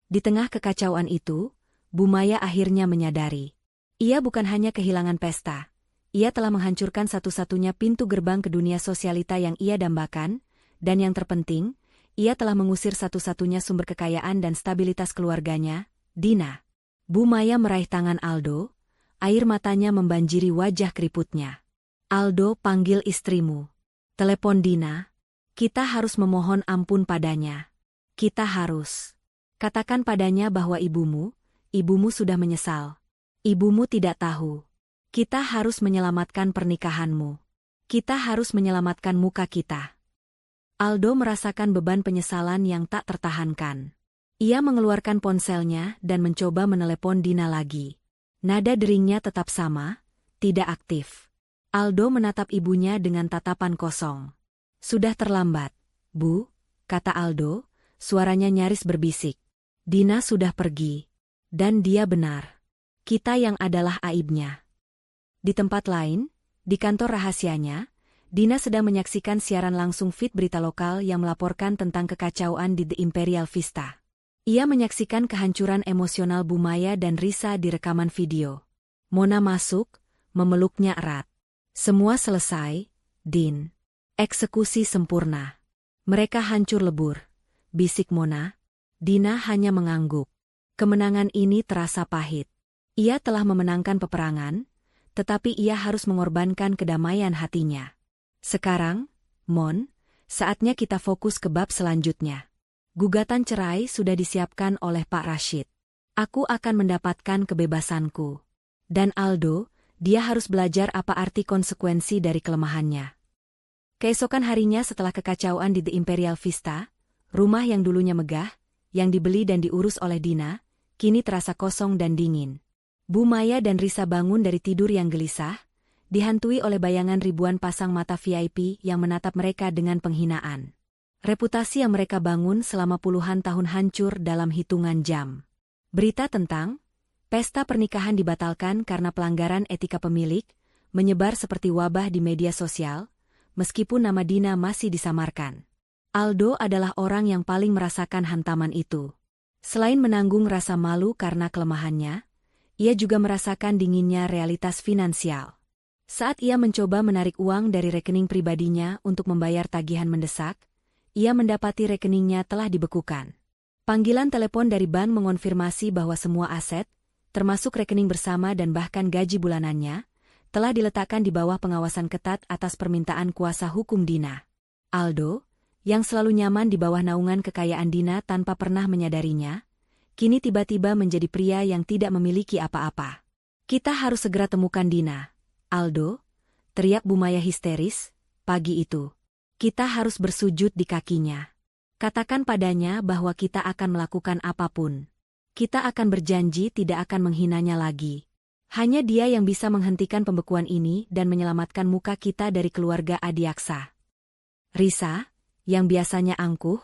Di tengah kekacauan itu, Bu Maya akhirnya menyadari. Ia bukan hanya kehilangan pesta, ia telah menghancurkan satu-satunya pintu gerbang ke dunia sosialita yang ia dambakan, dan yang terpenting, ia telah mengusir satu-satunya sumber kekayaan dan stabilitas keluarganya, Dina. Bu Maya meraih tangan Aldo, air matanya membanjiri wajah keriputnya. Aldo, panggil istrimu. Telepon Dina. Kita harus memohon ampun padanya. Kita harus. Katakan padanya bahwa ibumu sudah menyesal. Ibumu tidak tahu. Kita harus menyelamatkan pernikahanmu. Kita harus menyelamatkan muka kita. Aldo merasakan beban penyesalan yang tak tertahankan. Ia mengeluarkan ponselnya dan mencoba menelepon Dina lagi. Nada deringnya tetap sama, tidak aktif. Aldo menatap ibunya dengan tatapan kosong. Sudah terlambat, Bu, kata Aldo, suaranya nyaris berbisik. Dina sudah pergi. Dan dia benar. Kita yang adalah aibnya. Di tempat lain, di kantor rahasianya, Dina sedang menyaksikan siaran langsung feed berita lokal yang melaporkan tentang kekacauan di The Imperial Vista. Ia menyaksikan kehancuran emosional Bu Maya dan Risa di rekaman video. Mona masuk, memeluknya erat. Semua selesai, Din. Eksekusi sempurna. Mereka hancur lebur, bisik Mona. Dina hanya mengangguk. Kemenangan ini terasa pahit. Ia telah memenangkan peperangan, tetapi ia harus mengorbankan kedamaian hatinya. Sekarang, Mon, saatnya kita fokus ke bab selanjutnya. Gugatan cerai sudah disiapkan oleh Pak Rashid. Aku akan mendapatkan kebebasanku. Dan Aldo, dia harus belajar apa arti konsekuensi dari kelemahannya. Keesokan harinya setelah kekacauan di The Imperial Vista, rumah yang dulunya megah, yang dibeli dan diurus oleh Dina, kini terasa kosong dan dingin. Bu Maya dan Risa bangun dari tidur yang gelisah, dihantui oleh bayangan ribuan pasang mata VIP yang menatap mereka dengan penghinaan. Reputasi yang mereka bangun selama puluhan tahun hancur dalam hitungan jam. Berita tentang pesta pernikahan dibatalkan karena pelanggaran etika pemilik, menyebar seperti wabah di media sosial, meskipun nama Dina masih disamarkan. Aldo adalah orang yang paling merasakan hantaman itu. Selain menanggung rasa malu karena kelemahannya, ia juga merasakan dinginnya realitas finansial. Saat ia mencoba menarik uang dari rekening pribadinya untuk membayar tagihan mendesak, ia mendapati rekeningnya telah dibekukan. Panggilan telepon dari bank mengonfirmasi bahwa semua aset, termasuk rekening bersama dan bahkan gaji bulanannya, telah diletakkan di bawah pengawasan ketat atas permintaan kuasa hukum Dina. Aldo, yang selalu nyaman di bawah naungan kekayaan Dina tanpa pernah menyadarinya, kini tiba-tiba menjadi pria yang tidak memiliki apa-apa. Kita harus segera temukan Dina. Aldo, teriak Bu Maya histeris, pagi itu. Kita harus bersujud di kakinya. Katakan padanya bahwa kita akan melakukan apapun. Kita akan berjanji tidak akan menghinanya lagi. Hanya dia yang bisa menghentikan pembekuan ini dan menyelamatkan muka kita dari keluarga Adiaksa. Risa, yang biasanya angkuh,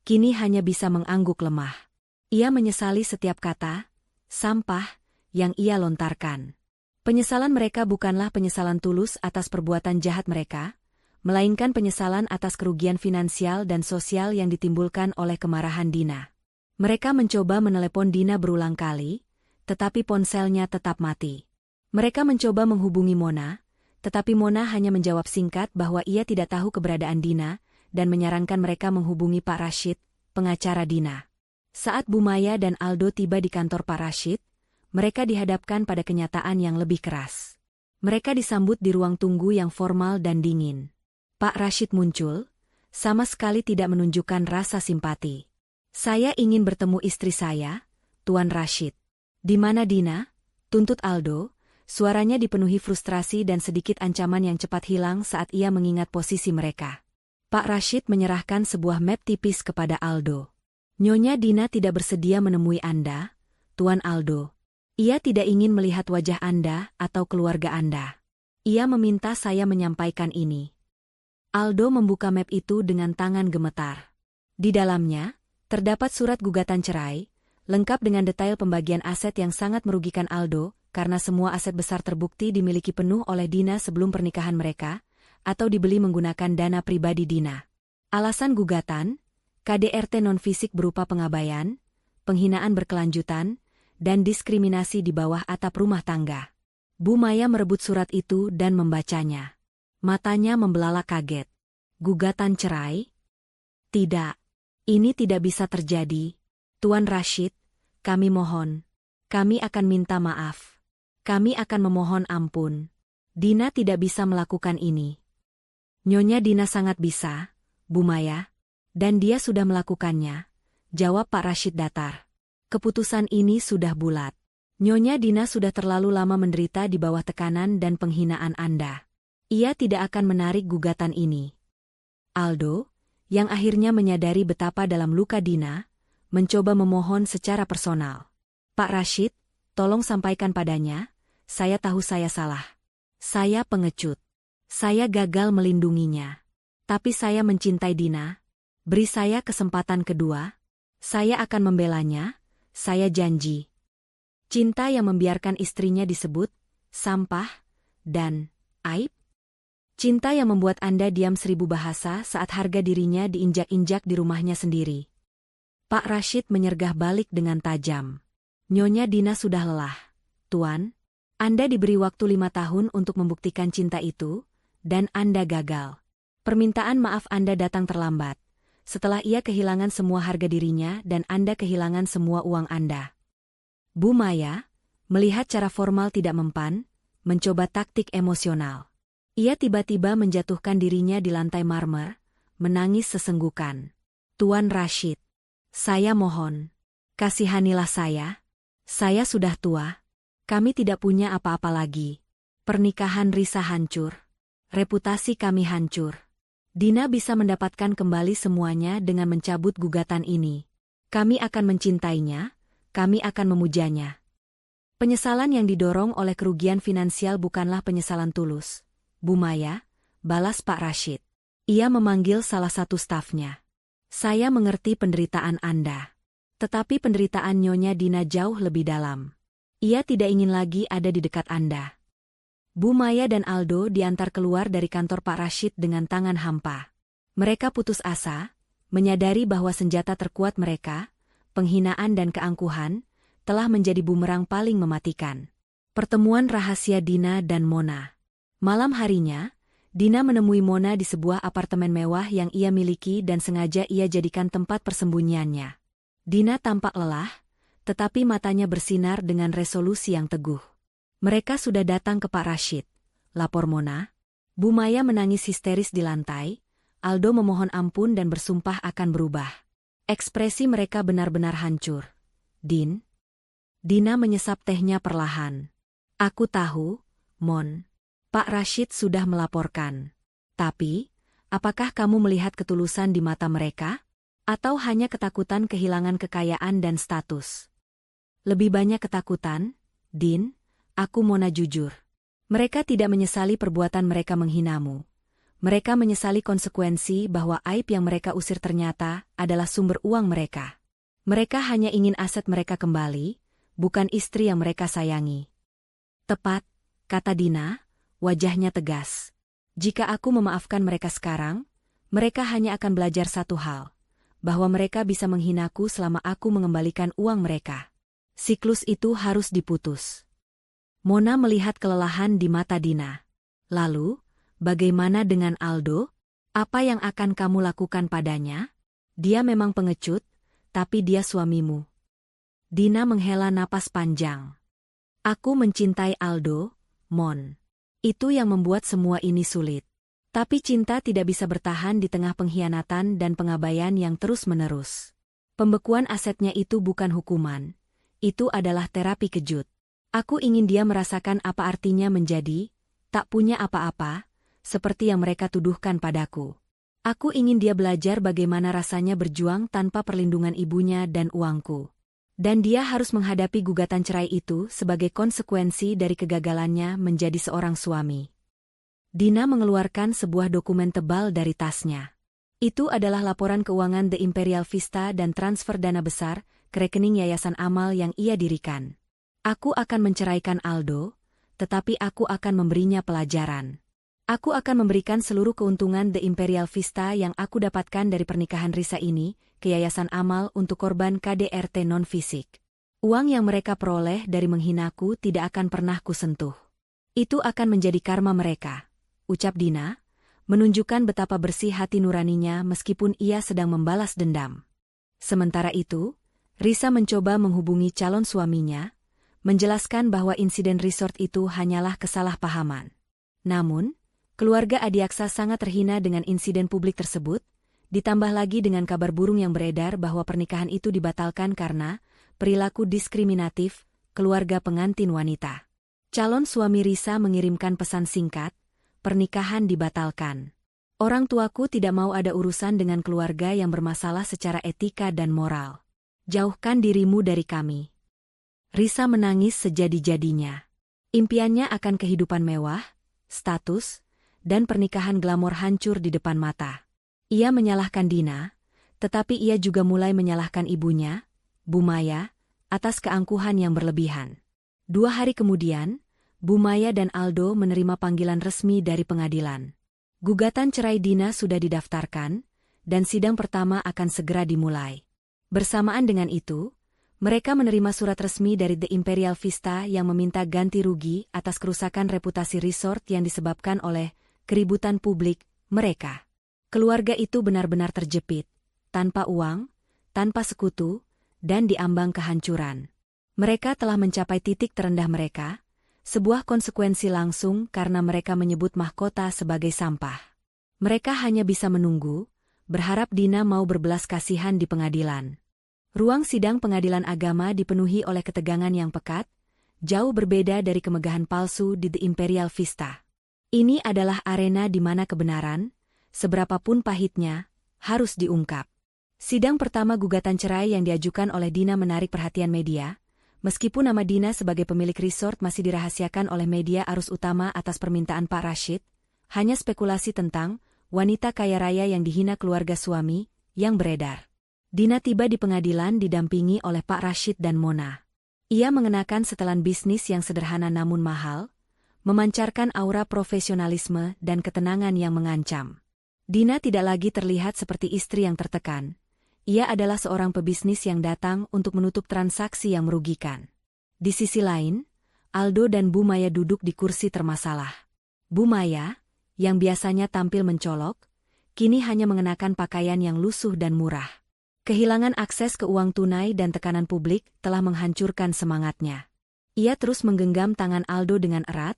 kini hanya bisa mengangguk lemah. Ia menyesali setiap kata, sampah, yang ia lontarkan. Penyesalan mereka bukanlah penyesalan tulus atas perbuatan jahat mereka, melainkan penyesalan atas kerugian finansial dan sosial yang ditimbulkan oleh kemarahan Dina. Mereka mencoba menelepon Dina berulang kali, tetapi ponselnya tetap mati. Mereka mencoba menghubungi Mona, tetapi Mona hanya menjawab singkat bahwa ia tidak tahu keberadaan Dina, dan menyarankan mereka menghubungi Pak Rashid, pengacara Dina. Saat Bu Maya dan Aldo tiba di kantor Pak Rashid, mereka dihadapkan pada kenyataan yang lebih keras. Mereka disambut di ruang tunggu yang formal dan dingin. Pak Rashid muncul, sama sekali tidak menunjukkan rasa simpati. Saya ingin bertemu istri saya, Tuan Rashid. Di mana Dina? Tuntut Aldo, suaranya dipenuhi frustrasi dan sedikit ancaman yang cepat hilang saat ia mengingat posisi mereka. Pak Rashid menyerahkan sebuah map tipis kepada Aldo. Nyonya Dina tidak bersedia menemui Anda, Tuan Aldo. Ia tidak ingin melihat wajah Anda atau keluarga Anda. Ia meminta saya menyampaikan ini. Aldo membuka map itu dengan tangan gemetar. Di dalamnya, terdapat surat gugatan cerai, lengkap dengan detail pembagian aset yang sangat merugikan Aldo, karena semua aset besar terbukti dimiliki penuh oleh Dina sebelum pernikahan mereka, atau dibeli menggunakan dana pribadi Dina. Alasan gugatan, KDRT non-fisik berupa pengabaian, penghinaan berkelanjutan, dan diskriminasi di bawah atap rumah tangga. Bu Maya merebut surat itu dan membacanya. Matanya membelalak kaget. Gugatan cerai? Tidak. Ini tidak bisa terjadi. Tuan Rashid, kami mohon. Kami akan minta maaf. Kami akan memohon ampun. Dina tidak bisa melakukan ini. Nyonya Dina sangat bisa, Bu Maya. Dan dia sudah melakukannya, jawab Pak Rashid datar. Keputusan ini sudah bulat. Nyonya Dina sudah terlalu lama menderita di bawah tekanan dan penghinaan Anda. Ia tidak akan menarik gugatan ini. Aldo, yang akhirnya menyadari betapa dalam luka Dina, mencoba memohon secara personal. Pak Rashid, tolong sampaikan padanya, saya tahu saya salah. Saya pengecut. Saya gagal melindunginya. Tapi saya mencintai Dina. Beri saya kesempatan kedua. Saya akan membelanya, saya janji. Cinta yang membiarkan istrinya disebut sampah dan aib. Cinta yang membuat Anda diam 1000 bahasa saat harga dirinya diinjak-injak di rumahnya sendiri. Pak Rashid menyergah balik dengan tajam. Nyonya Dina sudah lelah. Tuan, Anda diberi waktu 5 tahun untuk membuktikan cinta itu, dan Anda gagal. Permintaan maaf Anda datang terlambat. Setelah ia kehilangan semua harga dirinya dan Anda kehilangan semua uang Anda. Bu Maya, melihat cara formal tidak mempan, mencoba taktik emosional. Ia tiba-tiba menjatuhkan dirinya di lantai marmer, menangis sesenggukan. Tuan Rashid, saya mohon, kasihanilah saya. Saya sudah tua. Kami tidak punya apa-apa lagi. Pernikahan Risa hancur. Reputasi kami hancur. Dina bisa mendapatkan kembali semuanya dengan mencabut gugatan ini. Kami akan mencintainya, kami akan memujanya. Penyesalan yang didorong oleh kerugian finansial bukanlah penyesalan tulus. Bu Maya, balas Pak Rashid. Ia memanggil salah satu stafnya. Saya mengerti penderitaan Anda. Tetapi penderitaan Nyonya Dina jauh lebih dalam. Ia tidak ingin lagi ada di dekat Anda. Bu Maya dan Aldo diantar keluar dari kantor Pak Rashid dengan tangan hampa. Mereka putus asa, menyadari bahwa senjata terkuat mereka, penghinaan dan keangkuhan, telah menjadi bumerang paling mematikan. Pertemuan rahasia Dina dan Mona. Malam harinya, Dina menemui Mona di sebuah apartemen mewah yang ia miliki dan sengaja ia jadikan tempat persembunyiannya. Dina tampak lelah, tetapi matanya bersinar dengan resolusi yang teguh. Mereka sudah datang ke Pak Rashid, lapor Mona. Bu Maya menangis histeris di lantai, Aldo memohon ampun dan bersumpah akan berubah. Ekspresi mereka benar-benar hancur. Dina menyesap tehnya perlahan. Aku tahu, Mon. Pak Rashid sudah melaporkan. Tapi, apakah kamu melihat ketulusan di mata mereka? Atau hanya ketakutan kehilangan kekayaan dan status? Lebih banyak ketakutan, Din, aku Mona jujur. Mereka tidak menyesali perbuatan mereka menghinamu. Mereka menyesali konsekuensi bahwa aib yang mereka usir ternyata adalah sumber uang mereka. Mereka hanya ingin aset mereka kembali, bukan istri yang mereka sayangi. Tepat, kata Dina, wajahnya tegas. Jika aku memaafkan mereka sekarang, mereka hanya akan belajar satu hal, bahwa mereka bisa menghinaku selama aku mengembalikan uang mereka. Siklus itu harus diputus. Mona melihat kelelahan di mata Dina. Lalu, bagaimana dengan Aldo? Apa yang akan kamu lakukan padanya? Dia memang pengecut, tapi dia suamimu. Dina menghela napas panjang. Aku mencintai Aldo, Mon. Itu yang membuat semua ini sulit. Tapi cinta tidak bisa bertahan di tengah pengkhianatan dan pengabaian yang terus-menerus. Pembekuan asetnya itu bukan hukuman. Itu adalah terapi kejut. Aku ingin dia merasakan apa artinya menjadi tak punya apa-apa, seperti yang mereka tuduhkan padaku. Aku ingin dia belajar bagaimana rasanya berjuang tanpa perlindungan ibunya dan uangku. Dan dia harus menghadapi gugatan cerai itu sebagai konsekuensi dari kegagalannya menjadi seorang suami. Dina mengeluarkan sebuah dokumen tebal dari tasnya. Itu adalah laporan keuangan The Imperial Vista dan transfer dana besar ke rekening Yayasan Amal yang ia dirikan. Aku akan menceraikan Aldo, tetapi aku akan memberinya pelajaran. Aku akan memberikan seluruh keuntungan The Imperial Vista yang aku dapatkan dari pernikahan Risa ini ke Yayasan Amal untuk korban KDRT non-fisik. Uang yang mereka peroleh dari menghinaku tidak akan pernah kusentuh. Itu akan menjadi karma mereka, ucap Dina, menunjukkan betapa bersih hati nuraninya meskipun ia sedang membalas dendam. Sementara itu, Risa mencoba menghubungi calon suaminya, menjelaskan bahwa insiden resort itu hanyalah kesalahpahaman. Namun, keluarga Adiaksa sangat terhina dengan insiden publik tersebut, ditambah lagi dengan kabar burung yang beredar bahwa pernikahan itu dibatalkan karena perilaku diskriminatif keluarga pengantin wanita. Calon suami Risa mengirimkan pesan singkat, "Pernikahan dibatalkan. Orang tuaku tidak mau ada urusan dengan keluarga yang bermasalah secara etika dan moral. Jauhkan dirimu dari kami." Risa menangis sejadi-jadinya. Impiannya akan kehidupan mewah, status, dan pernikahan glamor hancur di depan mata. Ia menyalahkan Dina, tetapi ia juga mulai menyalahkan ibunya, Bu Maya, atas keangkuhan yang berlebihan. 2 hari kemudian, Bu Maya dan Aldo menerima panggilan resmi dari pengadilan. Gugatan cerai Dina sudah didaftarkan, dan sidang pertama akan segera dimulai. Bersamaan dengan itu, mereka menerima surat resmi dari The Imperial Vista yang meminta ganti rugi atas kerusakan reputasi resort yang disebabkan oleh keributan publik mereka. Keluarga itu benar-benar terjepit, tanpa uang, tanpa sekutu, dan diambang kehancuran. Mereka telah mencapai titik terendah mereka, sebuah konsekuensi langsung karena mereka menyebut mahkota sebagai sampah. Mereka hanya bisa menunggu, berharap Dina mau berbelas kasihan di pengadilan. Ruang sidang pengadilan agama dipenuhi oleh ketegangan yang pekat, jauh berbeda dari kemegahan palsu di The Imperial Vista. Ini adalah arena di mana kebenaran, seberapapun pahitnya, harus diungkap. Sidang pertama gugatan cerai yang diajukan oleh Dina menarik perhatian media. Meskipun nama Dina sebagai pemilik resort masih dirahasiakan oleh media arus utama atas permintaan Pak Rashid, hanya spekulasi tentang wanita kaya raya yang dihina keluarga suami yang beredar. Dina tiba di pengadilan didampingi oleh Pak Rashid dan Mona. Ia mengenakan setelan bisnis yang sederhana namun mahal, memancarkan aura profesionalisme dan ketenangan yang mengancam. Dina tidak lagi terlihat seperti istri yang tertekan. Ia adalah seorang pebisnis yang datang untuk menutup transaksi yang merugikan. Di sisi lain, Aldo dan Bu Maya duduk di kursi termasalah. Bu Maya, yang biasanya tampil mencolok, kini hanya mengenakan pakaian yang lusuh dan murah. Kehilangan akses ke uang tunai dan tekanan publik telah menghancurkan semangatnya. Ia terus menggenggam tangan Aldo dengan erat,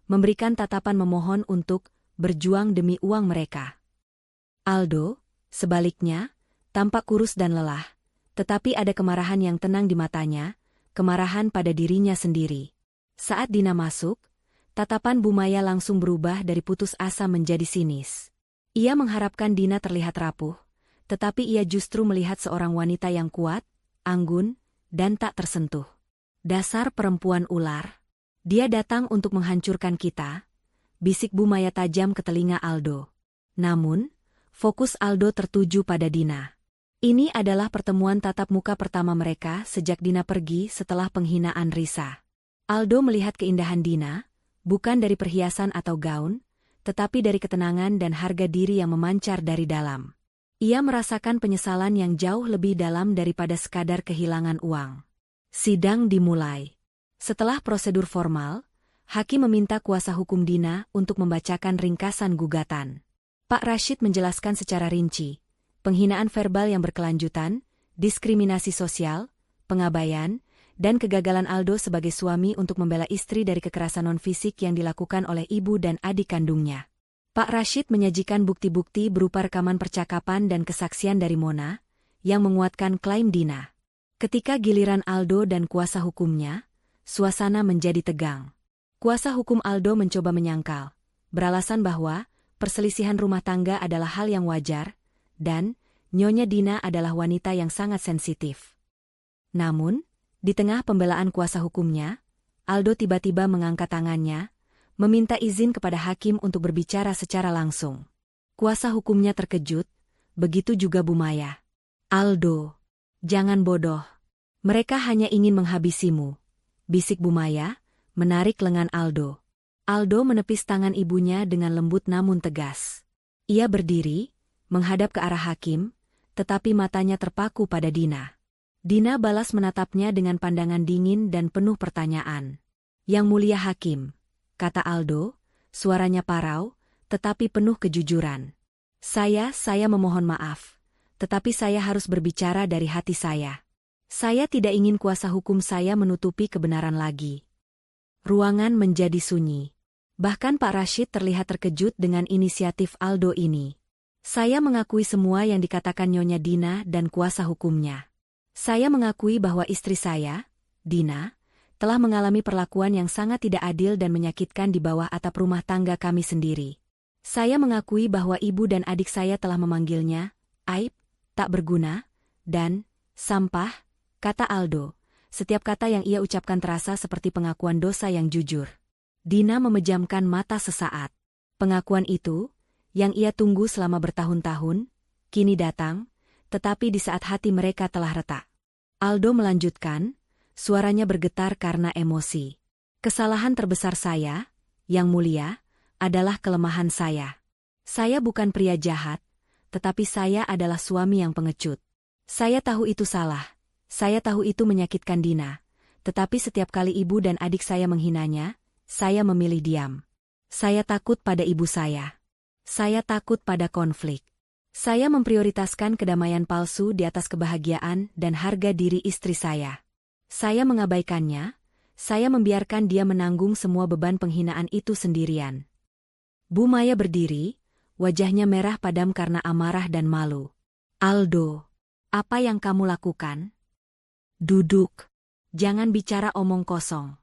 memberikan tatapan memohon untuk berjuang demi uang mereka. Aldo, sebaliknya, tampak kurus dan lelah, tetapi ada kemarahan yang tenang di matanya, kemarahan pada dirinya sendiri. Saat Dina masuk, tatapan Bu Maya langsung berubah dari putus asa menjadi sinis. Ia mengharapkan Dina terlihat rapuh, tetapi ia justru melihat seorang wanita yang kuat, anggun, dan tak tersentuh. "Dasar perempuan ular. Dia datang untuk menghancurkan kita," bisik Bu Maya tajam ke telinga Aldo. Namun, fokus Aldo tertuju pada Dina. Ini adalah pertemuan tatap muka pertama mereka sejak Dina pergi setelah penghinaan Risa. Aldo melihat keindahan Dina, bukan dari perhiasan atau gaun, tetapi dari ketenangan dan harga diri yang memancar dari dalam. Ia merasakan penyesalan yang jauh lebih dalam daripada sekadar kehilangan uang. Sidang dimulai. Setelah prosedur formal, hakim meminta kuasa hukum Dina untuk membacakan ringkasan gugatan. Pak Rashid menjelaskan secara rinci penghinaan verbal yang berkelanjutan, diskriminasi sosial, pengabaian, dan kegagalan Aldo sebagai suami untuk membela istri dari kekerasan non-fisik yang dilakukan oleh ibu dan adik kandungnya. Pak Rashid menyajikan bukti-bukti berupa rekaman percakapan dan kesaksian dari Mona, yang menguatkan klaim Dina. Ketika giliran Aldo dan kuasa hukumnya, suasana menjadi tegang. Kuasa hukum Aldo mencoba menyangkal, beralasan bahwa perselisihan rumah tangga adalah hal yang wajar, dan Nyonya Dina adalah wanita yang sangat sensitif. Namun, di tengah pembelaan kuasa hukumnya, Aldo tiba-tiba mengangkat tangannya, meminta izin kepada hakim untuk berbicara secara langsung. Kuasa hukumnya terkejut, begitu juga Bu Maya. "Aldo, jangan bodoh. Mereka hanya ingin menghabisimu," bisik Bu Maya, menarik lengan Aldo. Aldo menepis tangan ibunya dengan lembut namun tegas. Ia berdiri, menghadap ke arah hakim, tetapi matanya terpaku pada Dina. Dina balas menatapnya dengan pandangan dingin dan penuh pertanyaan. "Yang mulia hakim," kata Aldo, suaranya parau, tetapi penuh kejujuran. Saya memohon maaf, tetapi saya harus berbicara dari hati saya. Saya tidak ingin kuasa hukum saya menutupi kebenaran lagi." Ruangan menjadi sunyi. Bahkan Pak Rashid terlihat terkejut dengan inisiatif Aldo ini. "Saya mengakui semua yang dikatakan Nyonya Dina dan kuasa hukumnya. Saya mengakui bahwa istri saya, Dina, telah mengalami perlakuan yang sangat tidak adil dan menyakitkan di bawah atap rumah tangga kami sendiri. Saya mengakui bahwa ibu dan adik saya telah memanggilnya aib, tak berguna, dan sampah," kata Aldo. Setiap kata yang ia ucapkan terasa seperti pengakuan dosa yang jujur. Dina memejamkan mata sesaat. Pengakuan itu, yang ia tunggu selama bertahun-tahun, kini datang, tetapi di saat hati mereka telah retak. Aldo melanjutkan, suaranya bergetar karena emosi. "Kesalahan terbesar saya, Yang Mulia, adalah kelemahan saya. Saya bukan pria jahat, tetapi saya adalah suami yang pengecut. Saya tahu itu salah, saya tahu itu menyakitkan Dina, tetapi setiap kali ibu dan adik saya menghinanya, saya memilih diam. Saya takut pada ibu saya. Saya takut pada konflik. Saya memprioritaskan kedamaian palsu di atas kebahagiaan dan harga diri istri saya. Saya mengabaikannya, saya membiarkan dia menanggung semua beban penghinaan itu sendirian." Bu Maya berdiri, wajahnya merah padam karena amarah dan malu. "Aldo, apa yang kamu lakukan? Duduk. Jangan bicara omong kosong."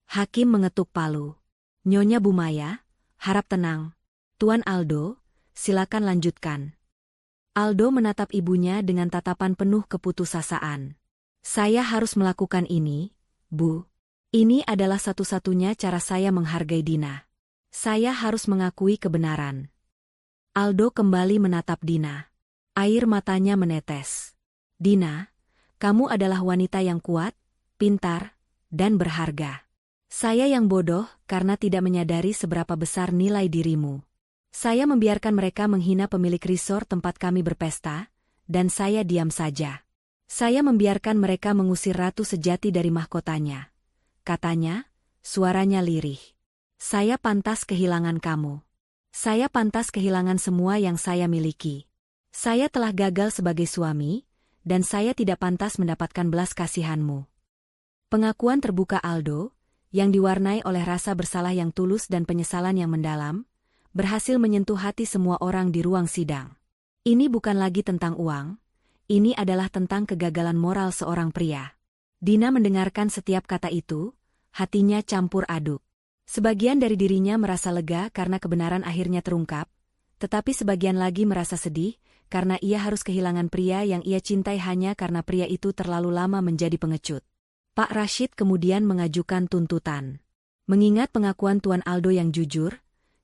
Hakim mengetuk palu. "Nyonya Bu Maya, harap tenang. Tuan Aldo, silakan lanjutkan." Aldo menatap ibunya dengan tatapan penuh keputusasaan. "Saya harus melakukan ini, Bu. Ini adalah satu-satunya cara saya menghargai Dina. Saya harus mengakui kebenaran." Aldo kembali menatap Dina. Air matanya menetes. "Dina, kamu adalah wanita yang kuat, pintar, dan berharga. Saya yang bodoh karena tidak menyadari seberapa besar nilai dirimu. Saya membiarkan mereka menghina pemilik resort tempat kami berpesta, dan saya diam saja. Saya membiarkan mereka mengusir ratu sejati dari mahkotanya," katanya, suaranya lirih. "Saya pantas kehilangan kamu. Saya pantas kehilangan semua yang saya miliki. Saya telah gagal sebagai suami, dan saya tidak pantas mendapatkan belas kasihanmu." Pengakuan terbuka Aldo, yang diwarnai oleh rasa bersalah yang tulus dan penyesalan yang mendalam, berhasil menyentuh hati semua orang di ruang sidang. Ini bukan lagi tentang uang, ini adalah tentang kegagalan moral seorang pria. Dina mendengarkan setiap kata itu, hatinya campur aduk. Sebagian dari dirinya merasa lega karena kebenaran akhirnya terungkap, tetapi sebagian lagi merasa sedih karena ia harus kehilangan pria yang ia cintai hanya karena pria itu terlalu lama menjadi pengecut. Pak Rashid kemudian mengajukan tuntutan. Mengingat pengakuan Tuan Aldo yang jujur,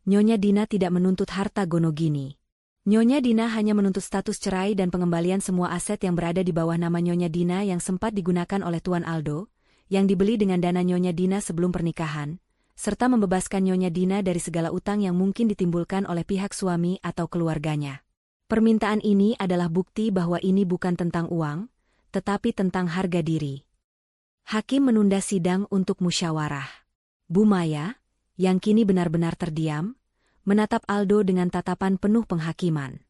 Nyonya Dina tidak menuntut harta gonogini. Nyonya Dina hanya menuntut status cerai dan pengembalian semua aset yang berada di bawah nama Nyonya Dina yang sempat digunakan oleh Tuan Aldo, yang dibeli dengan dana Nyonya Dina sebelum pernikahan, serta membebaskan Nyonya Dina dari segala utang yang mungkin ditimbulkan oleh pihak suami atau keluarganya. Permintaan ini adalah bukti bahwa ini bukan tentang uang, tetapi tentang harga diri. Hakim menunda sidang untuk musyawarah. Bu Maya, yang kini benar-benar terdiam, menatap Aldo dengan tatapan penuh penghakiman.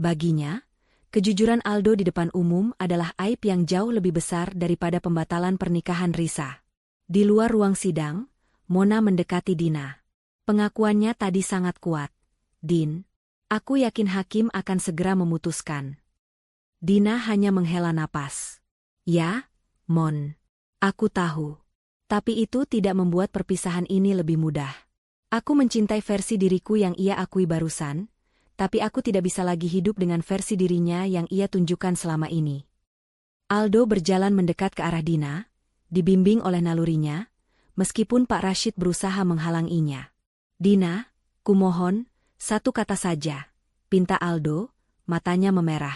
Baginya, kejujuran Aldo di depan umum adalah aib yang jauh lebih besar daripada pembatalan pernikahan Risa. Di luar ruang sidang, Mona mendekati Dina. Pengakuannya tadi sangat kuat. "Din, aku yakin hakim akan segera memutuskan." Dina hanya menghela napas. "Ya, Mon. Aku tahu. Tapi itu tidak membuat perpisahan ini lebih mudah. Aku mencintai versi diriku yang ia akui barusan, tapi aku tidak bisa lagi hidup dengan versi dirinya yang ia tunjukkan selama ini." Aldo berjalan mendekat ke arah Dina, dibimbing oleh nalurinya, meskipun Pak Rashid berusaha menghalanginya. "Dina, kumohon, satu kata saja," pinta Aldo, matanya memerah.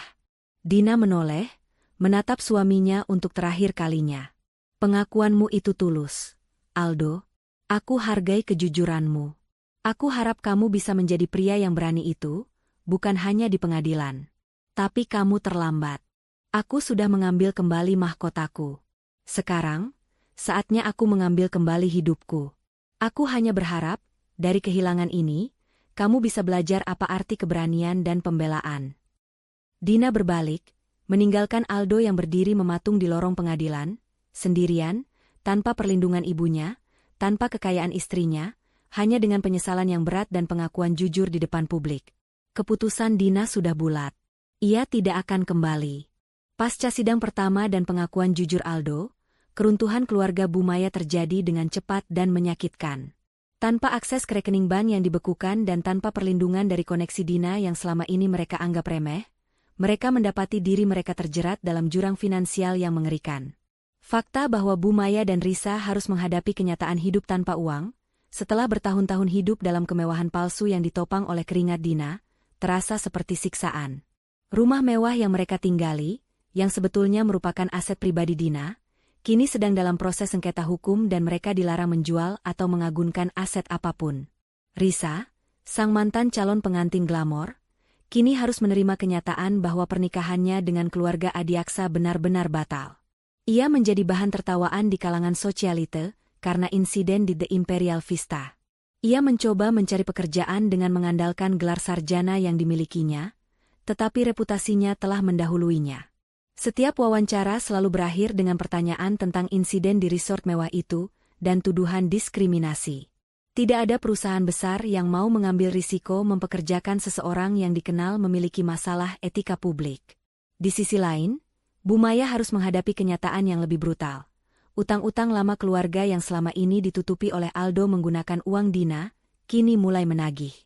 Dina menoleh, menatap suaminya untuk terakhir kalinya. "Pengakuanmu itu tulus, Aldo. Aku hargai kejujuranmu. Aku harap kamu bisa menjadi pria yang berani itu, bukan hanya di pengadilan. Tapi kamu terlambat. Aku sudah mengambil kembali mahkotaku. Sekarang, saatnya aku mengambil kembali hidupku. Aku hanya berharap, dari kehilangan ini, kamu bisa belajar apa arti keberanian dan pembelaan." Dina berbalik, meninggalkan Aldo yang berdiri mematung di lorong pengadilan, sendirian, tanpa perlindungan ibunya, tanpa kekayaan istrinya, hanya dengan penyesalan yang berat dan pengakuan jujur di depan publik. Keputusan Dina sudah bulat. Ia tidak akan kembali. Pasca sidang pertama dan pengakuan jujur Aldo, keruntuhan keluarga Bumaya terjadi dengan cepat dan menyakitkan. Tanpa akses ke rekening bank yang dibekukan dan tanpa perlindungan dari koneksi Dina yang selama ini mereka anggap remeh, mereka mendapati diri mereka terjerat dalam jurang finansial yang mengerikan. Fakta bahwa Bumaya dan Risa harus menghadapi kenyataan hidup tanpa uang, setelah bertahun-tahun hidup dalam kemewahan palsu yang ditopang oleh keringat Dina, terasa seperti siksaan. Rumah mewah yang mereka tinggali, yang sebetulnya merupakan aset pribadi Dina, kini sedang dalam proses sengketa hukum dan mereka dilarang menjual atau mengagunkan aset apapun. Risa, sang mantan calon pengantin glamor, kini harus menerima kenyataan bahwa pernikahannya dengan keluarga Adiaksa benar-benar batal. Ia menjadi bahan tertawaan di kalangan sosialite karena insiden di The Imperial Vista. Ia mencoba mencari pekerjaan dengan mengandalkan gelar sarjana yang dimilikinya, tetapi reputasinya telah mendahuluinya. Setiap wawancara selalu berakhir dengan pertanyaan tentang insiden di resort mewah itu dan tuduhan diskriminasi. Tidak ada perusahaan besar yang mau mengambil risiko mempekerjakan seseorang yang dikenal memiliki masalah etika publik. Di sisi lain, Bumaya harus menghadapi kenyataan yang lebih brutal. Utang-utang lama keluarga yang selama ini ditutupi oleh Aldo menggunakan uang Dina, kini mulai menagih.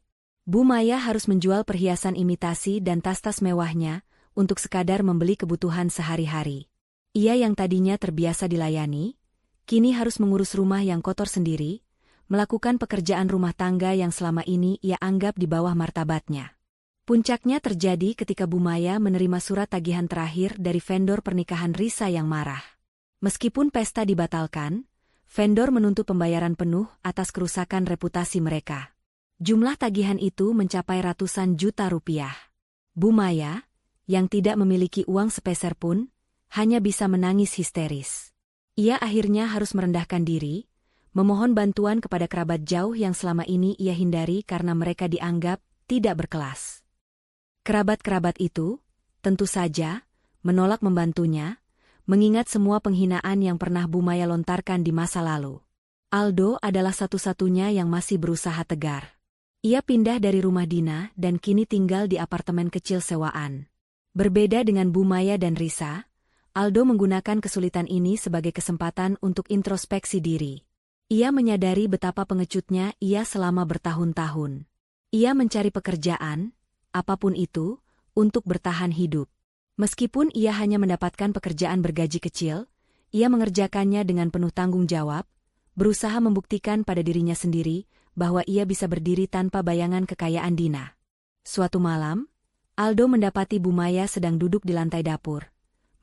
Bumaya harus menjual perhiasan imitasi dan tas-tas mewahnya untuk sekadar membeli kebutuhan sehari-hari. Ia yang tadinya terbiasa dilayani, kini harus mengurus rumah yang kotor sendiri, melakukan pekerjaan rumah tangga yang selama ini ia anggap di bawah martabatnya. Puncaknya terjadi ketika Bumaya menerima surat tagihan terakhir dari vendor pernikahan Risa yang marah. Meskipun pesta dibatalkan, vendor menuntut pembayaran penuh atas kerusakan reputasi mereka. Jumlah tagihan itu mencapai ratusan juta rupiah. Bumaya, yang tidak memiliki uang sepeser pun, hanya bisa menangis histeris. Ia akhirnya harus merendahkan diri, memohon bantuan kepada kerabat jauh yang selama ini ia hindari karena mereka dianggap tidak berkelas. Kerabat-kerabat itu, tentu saja, menolak membantunya, mengingat semua penghinaan yang pernah Bumaya lontarkan di masa lalu. Aldo adalah satu-satunya yang masih berusaha tegar. Ia pindah dari rumah Dina dan kini tinggal di apartemen kecil sewaan. Berbeda dengan Bumaya dan Risa, Aldo menggunakan kesulitan ini sebagai kesempatan untuk introspeksi diri. Ia menyadari betapa pengecutnya ia selama bertahun-tahun. Ia mencari pekerjaan, apapun itu, untuk bertahan hidup. Meskipun ia hanya mendapatkan pekerjaan bergaji kecil, ia mengerjakannya dengan penuh tanggung jawab, berusaha membuktikan pada dirinya sendiri bahwa ia bisa berdiri tanpa bayangan kekayaan Dina. Suatu malam, Aldo mendapati Bumaya sedang duduk di lantai dapur,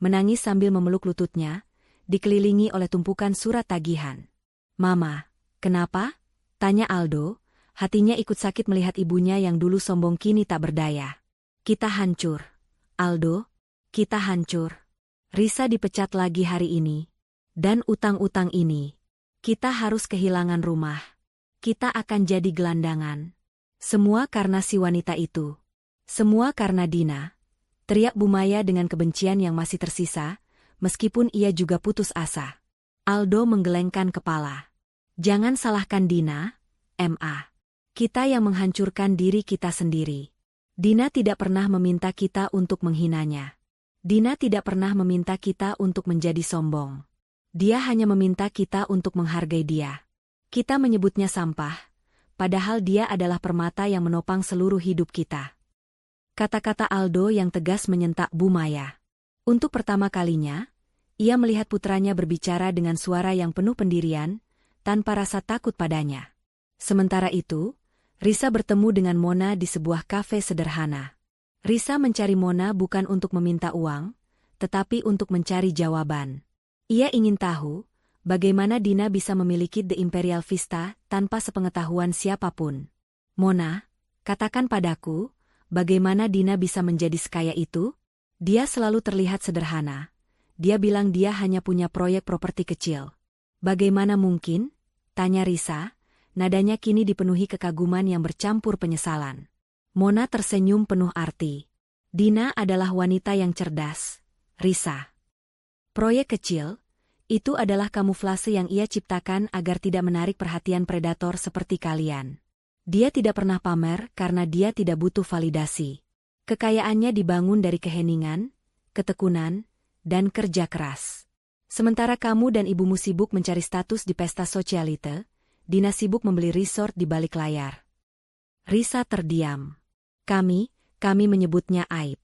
menangis sambil memeluk lututnya, dikelilingi oleh tumpukan surat tagihan. "Mama, kenapa?" tanya Aldo, hatinya ikut sakit melihat ibunya yang dulu sombong kini tak berdaya. "Kita hancur, Aldo, kita hancur. Risa dipecat lagi hari ini. Dan utang-utang ini. Kita harus kehilangan rumah. Kita akan jadi gelandangan. Semua karena si wanita itu. Semua karena Dina," teriak Bumaya dengan kebencian yang masih tersisa, meskipun ia juga putus asa. Aldo menggelengkan kepala. "Jangan salahkan Dina, Ma. Kita yang menghancurkan diri kita sendiri. Dina tidak pernah meminta kita untuk menghinanya. Dina tidak pernah meminta kita untuk menjadi sombong. Dia hanya meminta kita untuk menghargai dia. Kita menyebutnya sampah, padahal dia adalah permata yang menopang seluruh hidup kita." Kata-kata Aldo yang tegas menyentak Bumaya. Untuk pertama kalinya, ia melihat putranya berbicara dengan suara yang penuh pendirian, tanpa rasa takut padanya. Sementara itu, Risa bertemu dengan Mona di sebuah kafe sederhana. Risa mencari Mona bukan untuk meminta uang, tetapi untuk mencari jawaban. Ia ingin tahu, bagaimana Dina bisa memiliki The Imperial Vista tanpa sepengetahuan siapapun. Mona, katakan padaku, bagaimana Dina bisa menjadi sekaya itu? Dia selalu terlihat sederhana. Dia bilang dia hanya punya proyek properti kecil. Bagaimana mungkin? Tanya Risa, nadanya kini dipenuhi kekaguman yang bercampur penyesalan. Mona tersenyum penuh arti. Dina adalah wanita yang cerdas. Risa. Proyek kecil, itu adalah kamuflase yang ia ciptakan agar tidak menarik perhatian predator seperti kalian. Dia tidak pernah pamer karena dia tidak butuh validasi. Kekayaannya dibangun dari keheningan, ketekunan, dan kerja keras. Sementara kamu dan ibumu sibuk mencari status di pesta sosialite, Dina sibuk membeli resort di balik layar. Risa terdiam. Kami menyebutnya aib.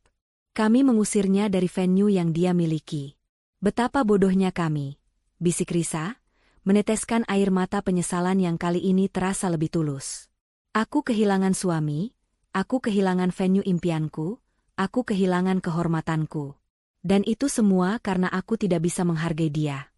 Kami mengusirnya dari venue yang dia miliki. Betapa bodohnya kami, bisik Risa, meneteskan air mata penyesalan yang kali ini terasa lebih tulus. Aku kehilangan suami, aku kehilangan venue impianku, aku kehilangan kehormatanku. Dan itu semua karena aku tidak bisa menghargai dia.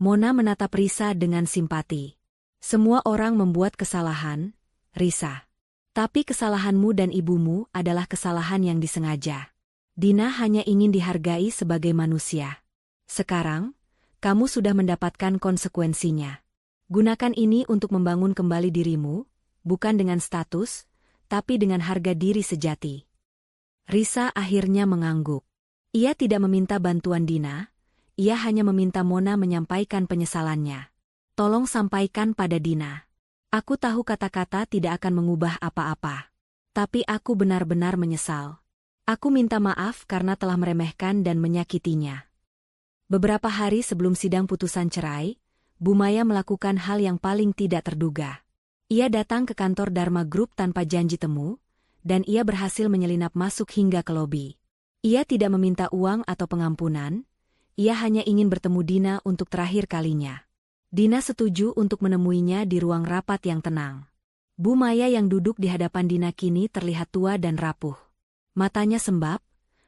Mona menatap Risa dengan simpati. Semua orang membuat kesalahan, Risa. Tapi kesalahanmu dan ibumu adalah kesalahan yang disengaja. Dina hanya ingin dihargai sebagai manusia. Sekarang, kamu sudah mendapatkan konsekuensinya. Gunakan ini untuk membangun kembali dirimu, bukan dengan status, tapi dengan harga diri sejati. Risa akhirnya mengangguk. Ia tidak meminta bantuan Dina, ia hanya meminta Mona menyampaikan penyesalannya. Tolong sampaikan pada Dina. Aku tahu kata-kata tidak akan mengubah apa-apa. Tapi aku benar-benar menyesal. Aku minta maaf karena telah meremehkan dan menyakitinya. Beberapa hari sebelum sidang putusan cerai, Bu Maya melakukan hal yang paling tidak terduga. Ia datang ke kantor Dharma Group tanpa janji temu, dan ia berhasil menyelinap masuk hingga ke lobi. Ia tidak meminta uang atau pengampunan, ia hanya ingin bertemu Dina untuk terakhir kalinya. Dina setuju untuk menemuinya di ruang rapat yang tenang. Bu Maya yang duduk di hadapan Dina kini terlihat tua dan rapuh. Matanya sembab,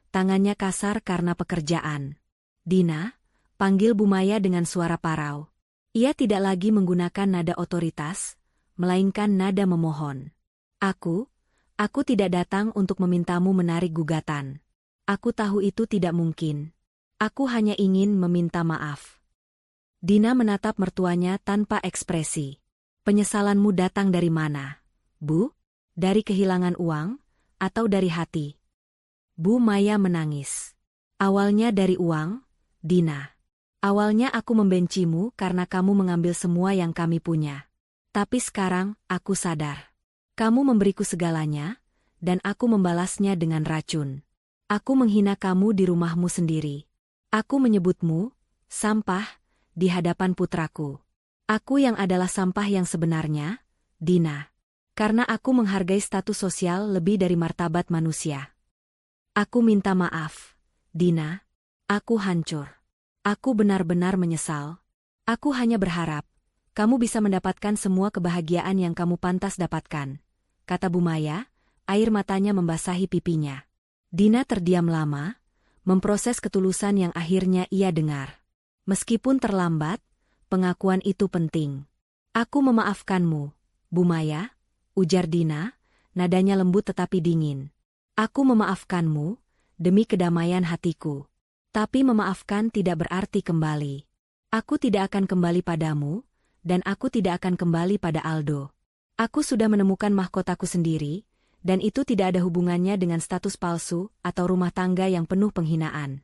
tangannya kasar karena pekerjaan. Dina, panggil Bu Maya dengan suara parau. Ia tidak lagi menggunakan nada otoritas, melainkan nada memohon. Aku tidak datang untuk memintamu menarik gugatan. Aku tahu itu tidak mungkin. Aku hanya ingin meminta maaf. Dina menatap mertuanya tanpa ekspresi. Penyesalanmu datang dari mana, Bu? Dari kehilangan uang, atau dari hati? Bu Maya menangis. Awalnya dari uang, Dina. Awalnya aku membencimu karena kamu mengambil semua yang kami punya. Tapi sekarang, aku sadar. Kamu memberiku segalanya, dan aku membalasnya dengan racun. Aku menghina kamu di rumahmu sendiri. Aku menyebutmu, sampah, di hadapan putraku. Aku yang adalah sampah yang sebenarnya, Dina. Karena aku menghargai status sosial lebih dari martabat manusia. Aku minta maaf, Dina. Aku hancur. Aku benar-benar menyesal. Aku hanya berharap, kamu bisa mendapatkan semua kebahagiaan yang kamu pantas dapatkan, kata Bu Maya, air matanya membasahi pipinya. Dina terdiam lama, memproses ketulusan yang akhirnya ia dengar. Meskipun terlambat, pengakuan itu penting. Aku memaafkanmu, Bu Maya, ujar Dina, nadanya lembut tetapi dingin. Aku memaafkanmu, demi kedamaian hatiku. Tapi memaafkan tidak berarti kembali. Aku tidak akan kembali padamu, dan aku tidak akan kembali pada Aldo. Aku sudah menemukan mahkotaku sendiri, dan itu tidak ada hubungannya dengan status palsu atau rumah tangga yang penuh penghinaan.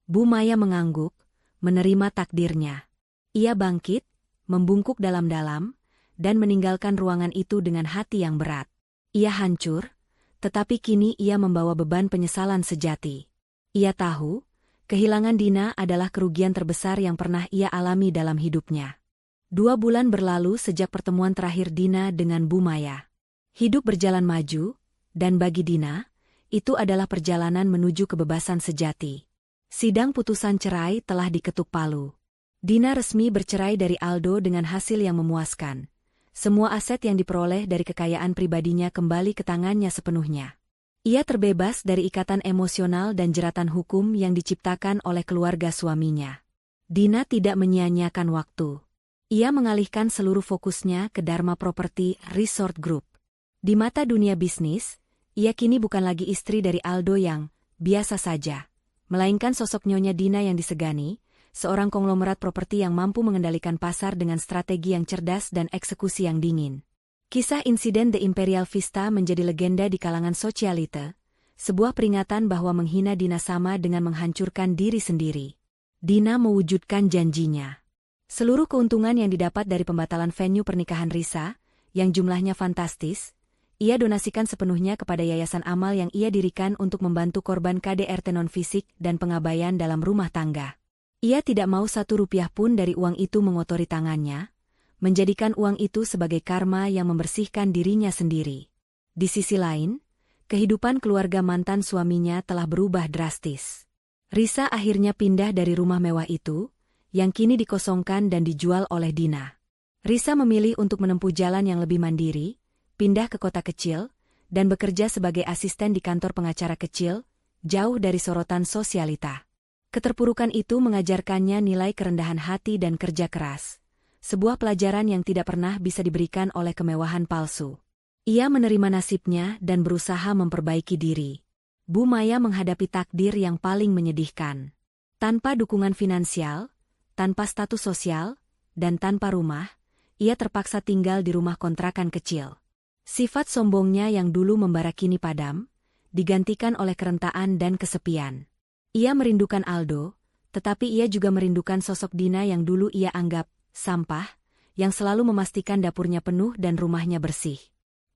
Bu Maya mengangguk, menerima takdirnya. Ia bangkit, membungkuk dalam-dalam, dan meninggalkan ruangan itu dengan hati yang berat. Ia hancur, tetapi kini ia membawa beban penyesalan sejati. Ia tahu, kehilangan Dina adalah kerugian terbesar yang pernah ia alami dalam hidupnya. 2 bulan berlalu sejak pertemuan terakhir Dina dengan Bu Maya. Hidup berjalan maju, dan bagi Dina, itu adalah perjalanan menuju kebebasan sejati. Sidang putusan cerai telah diketuk palu. Dina resmi bercerai dari Aldo dengan hasil yang memuaskan. Semua aset yang diperoleh dari kekayaan pribadinya kembali ke tangannya sepenuhnya. Ia terbebas dari ikatan emosional dan jeratan hukum yang diciptakan oleh keluarga suaminya. Dina tidak menyia-nyiakan waktu. Ia mengalihkan seluruh fokusnya ke Dharma Property Resort Group. Di mata dunia bisnis, ia kini bukan lagi istri dari Aldo yang biasa saja, melainkan sosok Nyonya Dina yang disegani, seorang konglomerat properti yang mampu mengendalikan pasar dengan strategi yang cerdas dan eksekusi yang dingin. Kisah insiden The Imperial Vista menjadi legenda di kalangan sosialite, sebuah peringatan bahwa menghina Dina sama dengan menghancurkan diri sendiri. Dina mewujudkan janjinya. Seluruh keuntungan yang didapat dari pembatalan venue pernikahan Risa, yang jumlahnya fantastis, ia donasikan sepenuhnya kepada yayasan amal yang ia dirikan untuk membantu korban KDRT non-fisik dan pengabaian dalam rumah tangga. Ia tidak mau 1 rupiah pun dari uang itu mengotori tangannya, menjadikan uang itu sebagai karma yang membersihkan dirinya sendiri. Di sisi lain, kehidupan keluarga mantan suaminya telah berubah drastis. Risa akhirnya pindah dari rumah mewah itu, yang kini dikosongkan dan dijual oleh Dina. Risa memilih untuk menempuh jalan yang lebih mandiri, pindah ke kota kecil, dan bekerja sebagai asisten di kantor pengacara kecil, jauh dari sorotan sosialita. Keterpurukan itu mengajarkannya nilai kerendahan hati dan kerja keras, sebuah pelajaran yang tidak pernah bisa diberikan oleh kemewahan palsu. Ia menerima nasibnya dan berusaha memperbaiki diri. Bu Maya menghadapi takdir yang paling menyedihkan. Tanpa dukungan finansial, tanpa status sosial, dan tanpa rumah, ia terpaksa tinggal di rumah kontrakan kecil. Sifat sombongnya yang dulu membara kini padam, digantikan oleh kerentaan dan kesepian. Ia merindukan Aldo, tetapi ia juga merindukan sosok Dina yang dulu ia anggap sampah, yang selalu memastikan dapurnya penuh dan rumahnya bersih.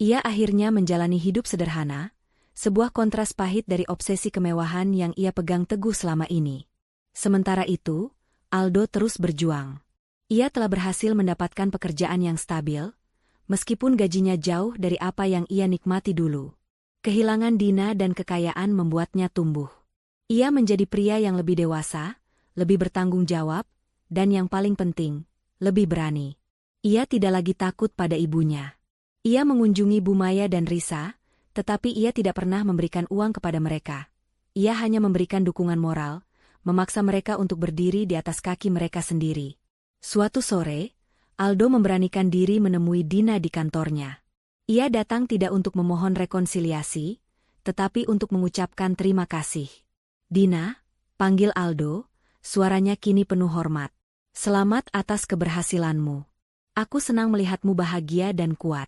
Ia akhirnya menjalani hidup sederhana, sebuah kontras pahit dari obsesi kemewahan yang ia pegang teguh selama ini. Sementara itu, Aldo terus berjuang. Ia telah berhasil mendapatkan pekerjaan yang stabil, meskipun gajinya jauh dari apa yang ia nikmati dulu. Kehilangan Dina dan kekayaan membuatnya tumbuh. Ia menjadi pria yang lebih dewasa, lebih bertanggung jawab, dan yang paling penting, lebih berani. Ia tidak lagi takut pada ibunya. Ia mengunjungi Bu Maya dan Risa, tetapi ia tidak pernah memberikan uang kepada mereka. Ia hanya memberikan dukungan moral, memaksa mereka untuk berdiri di atas kaki mereka sendiri. Suatu sore, Aldo memberanikan diri menemui Dina di kantornya. Ia datang tidak untuk memohon rekonsiliasi, tetapi untuk mengucapkan terima kasih. Dina, panggil Aldo, suaranya kini penuh hormat. Selamat atas keberhasilanmu. Aku senang melihatmu bahagia dan kuat.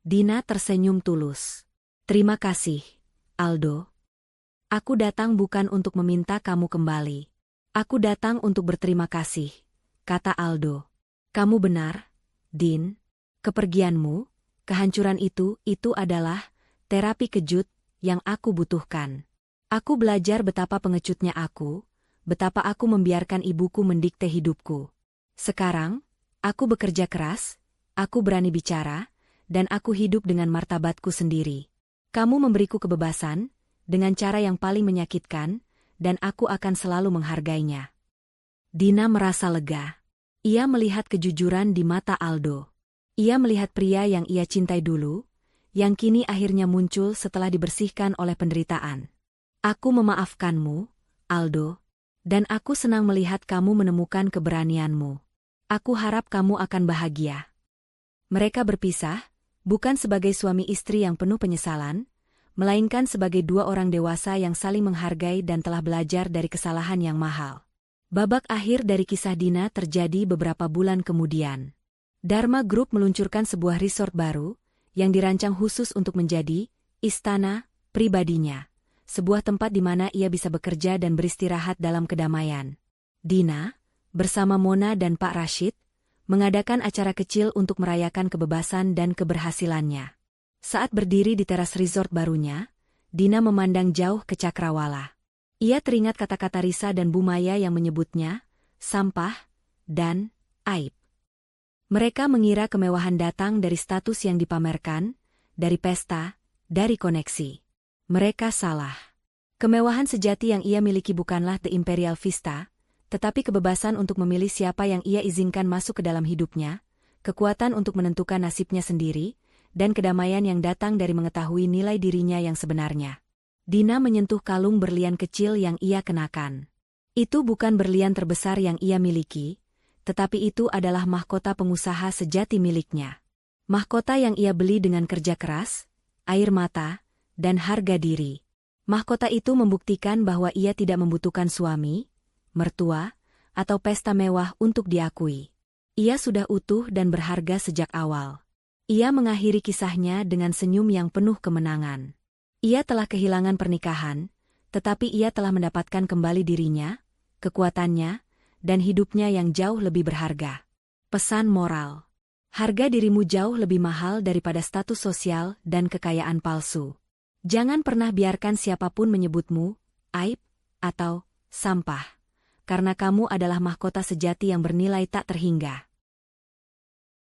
Dina tersenyum tulus. Terima kasih, Aldo. Aku datang bukan untuk meminta kamu kembali. Aku datang untuk berterima kasih, kata Aldo. Kamu benar, Din. Kepergianmu, kehancuran itu adalah terapi kejut yang aku butuhkan. Aku belajar betapa pengecutnya aku, betapa aku membiarkan ibuku mendikte hidupku. Sekarang, aku bekerja keras, aku berani bicara, dan aku hidup dengan martabatku sendiri. Kamu memberiku kebebasan, dengan cara yang paling menyakitkan, dan aku akan selalu menghargainya. Dina merasa lega. Ia melihat kejujuran di mata Aldo. Ia melihat pria yang ia cintai dulu, yang kini akhirnya muncul setelah dibersihkan oleh penderitaan. Aku memaafkanmu, Aldo, dan aku senang melihat kamu menemukan keberanianmu. Aku harap kamu akan bahagia. Mereka berpisah, bukan sebagai suami istri yang penuh penyesalan, melainkan sebagai 2 orang dewasa yang saling menghargai dan telah belajar dari kesalahan yang mahal. Babak akhir dari kisah Dina terjadi beberapa bulan kemudian. Dharma Group meluncurkan sebuah resort baru, yang dirancang khusus untuk menjadi istana pribadinya. Sebuah tempat di mana ia bisa bekerja dan beristirahat dalam kedamaian. Dina, bersama Mona dan Pak Rashid, mengadakan acara kecil untuk merayakan kebebasan dan keberhasilannya. Saat berdiri di teras resort barunya, Dina memandang jauh ke cakrawala. Ia teringat kata-kata Risa dan Bu Maya yang menyebutnya, sampah, dan aib. Mereka mengira kemewahan datang dari status yang dipamerkan, dari pesta, dari koneksi. Mereka salah. Kemewahan sejati yang ia miliki bukanlah The Imperial Vista, Tetapi kebebasan untuk memilih siapa yang ia izinkan masuk ke dalam hidupnya, kekuatan untuk menentukan nasibnya sendiri, dan kedamaian yang datang dari mengetahui nilai dirinya yang sebenarnya. Dina menyentuh kalung berlian kecil yang ia kenakan. Itu bukan berlian terbesar yang ia miliki, tetapi itu adalah mahkota pengusaha sejati miliknya. Mahkota yang ia beli dengan kerja keras, air mata, dan harga diri. Mahkota itu membuktikan bahwa ia tidak membutuhkan suami, mertua, atau pesta mewah untuk diakui. Ia sudah utuh dan berharga sejak awal. Ia mengakhiri kisahnya dengan senyum yang penuh kemenangan. Ia telah kehilangan pernikahan, tetapi ia telah mendapatkan kembali dirinya, kekuatannya, dan hidupnya yang jauh lebih berharga. Pesan moral. Harga dirimu jauh lebih mahal daripada status sosial dan kekayaan palsu. Jangan pernah biarkan siapapun menyebutmu aib atau sampah, karena kamu adalah mahkota sejati yang bernilai tak terhingga.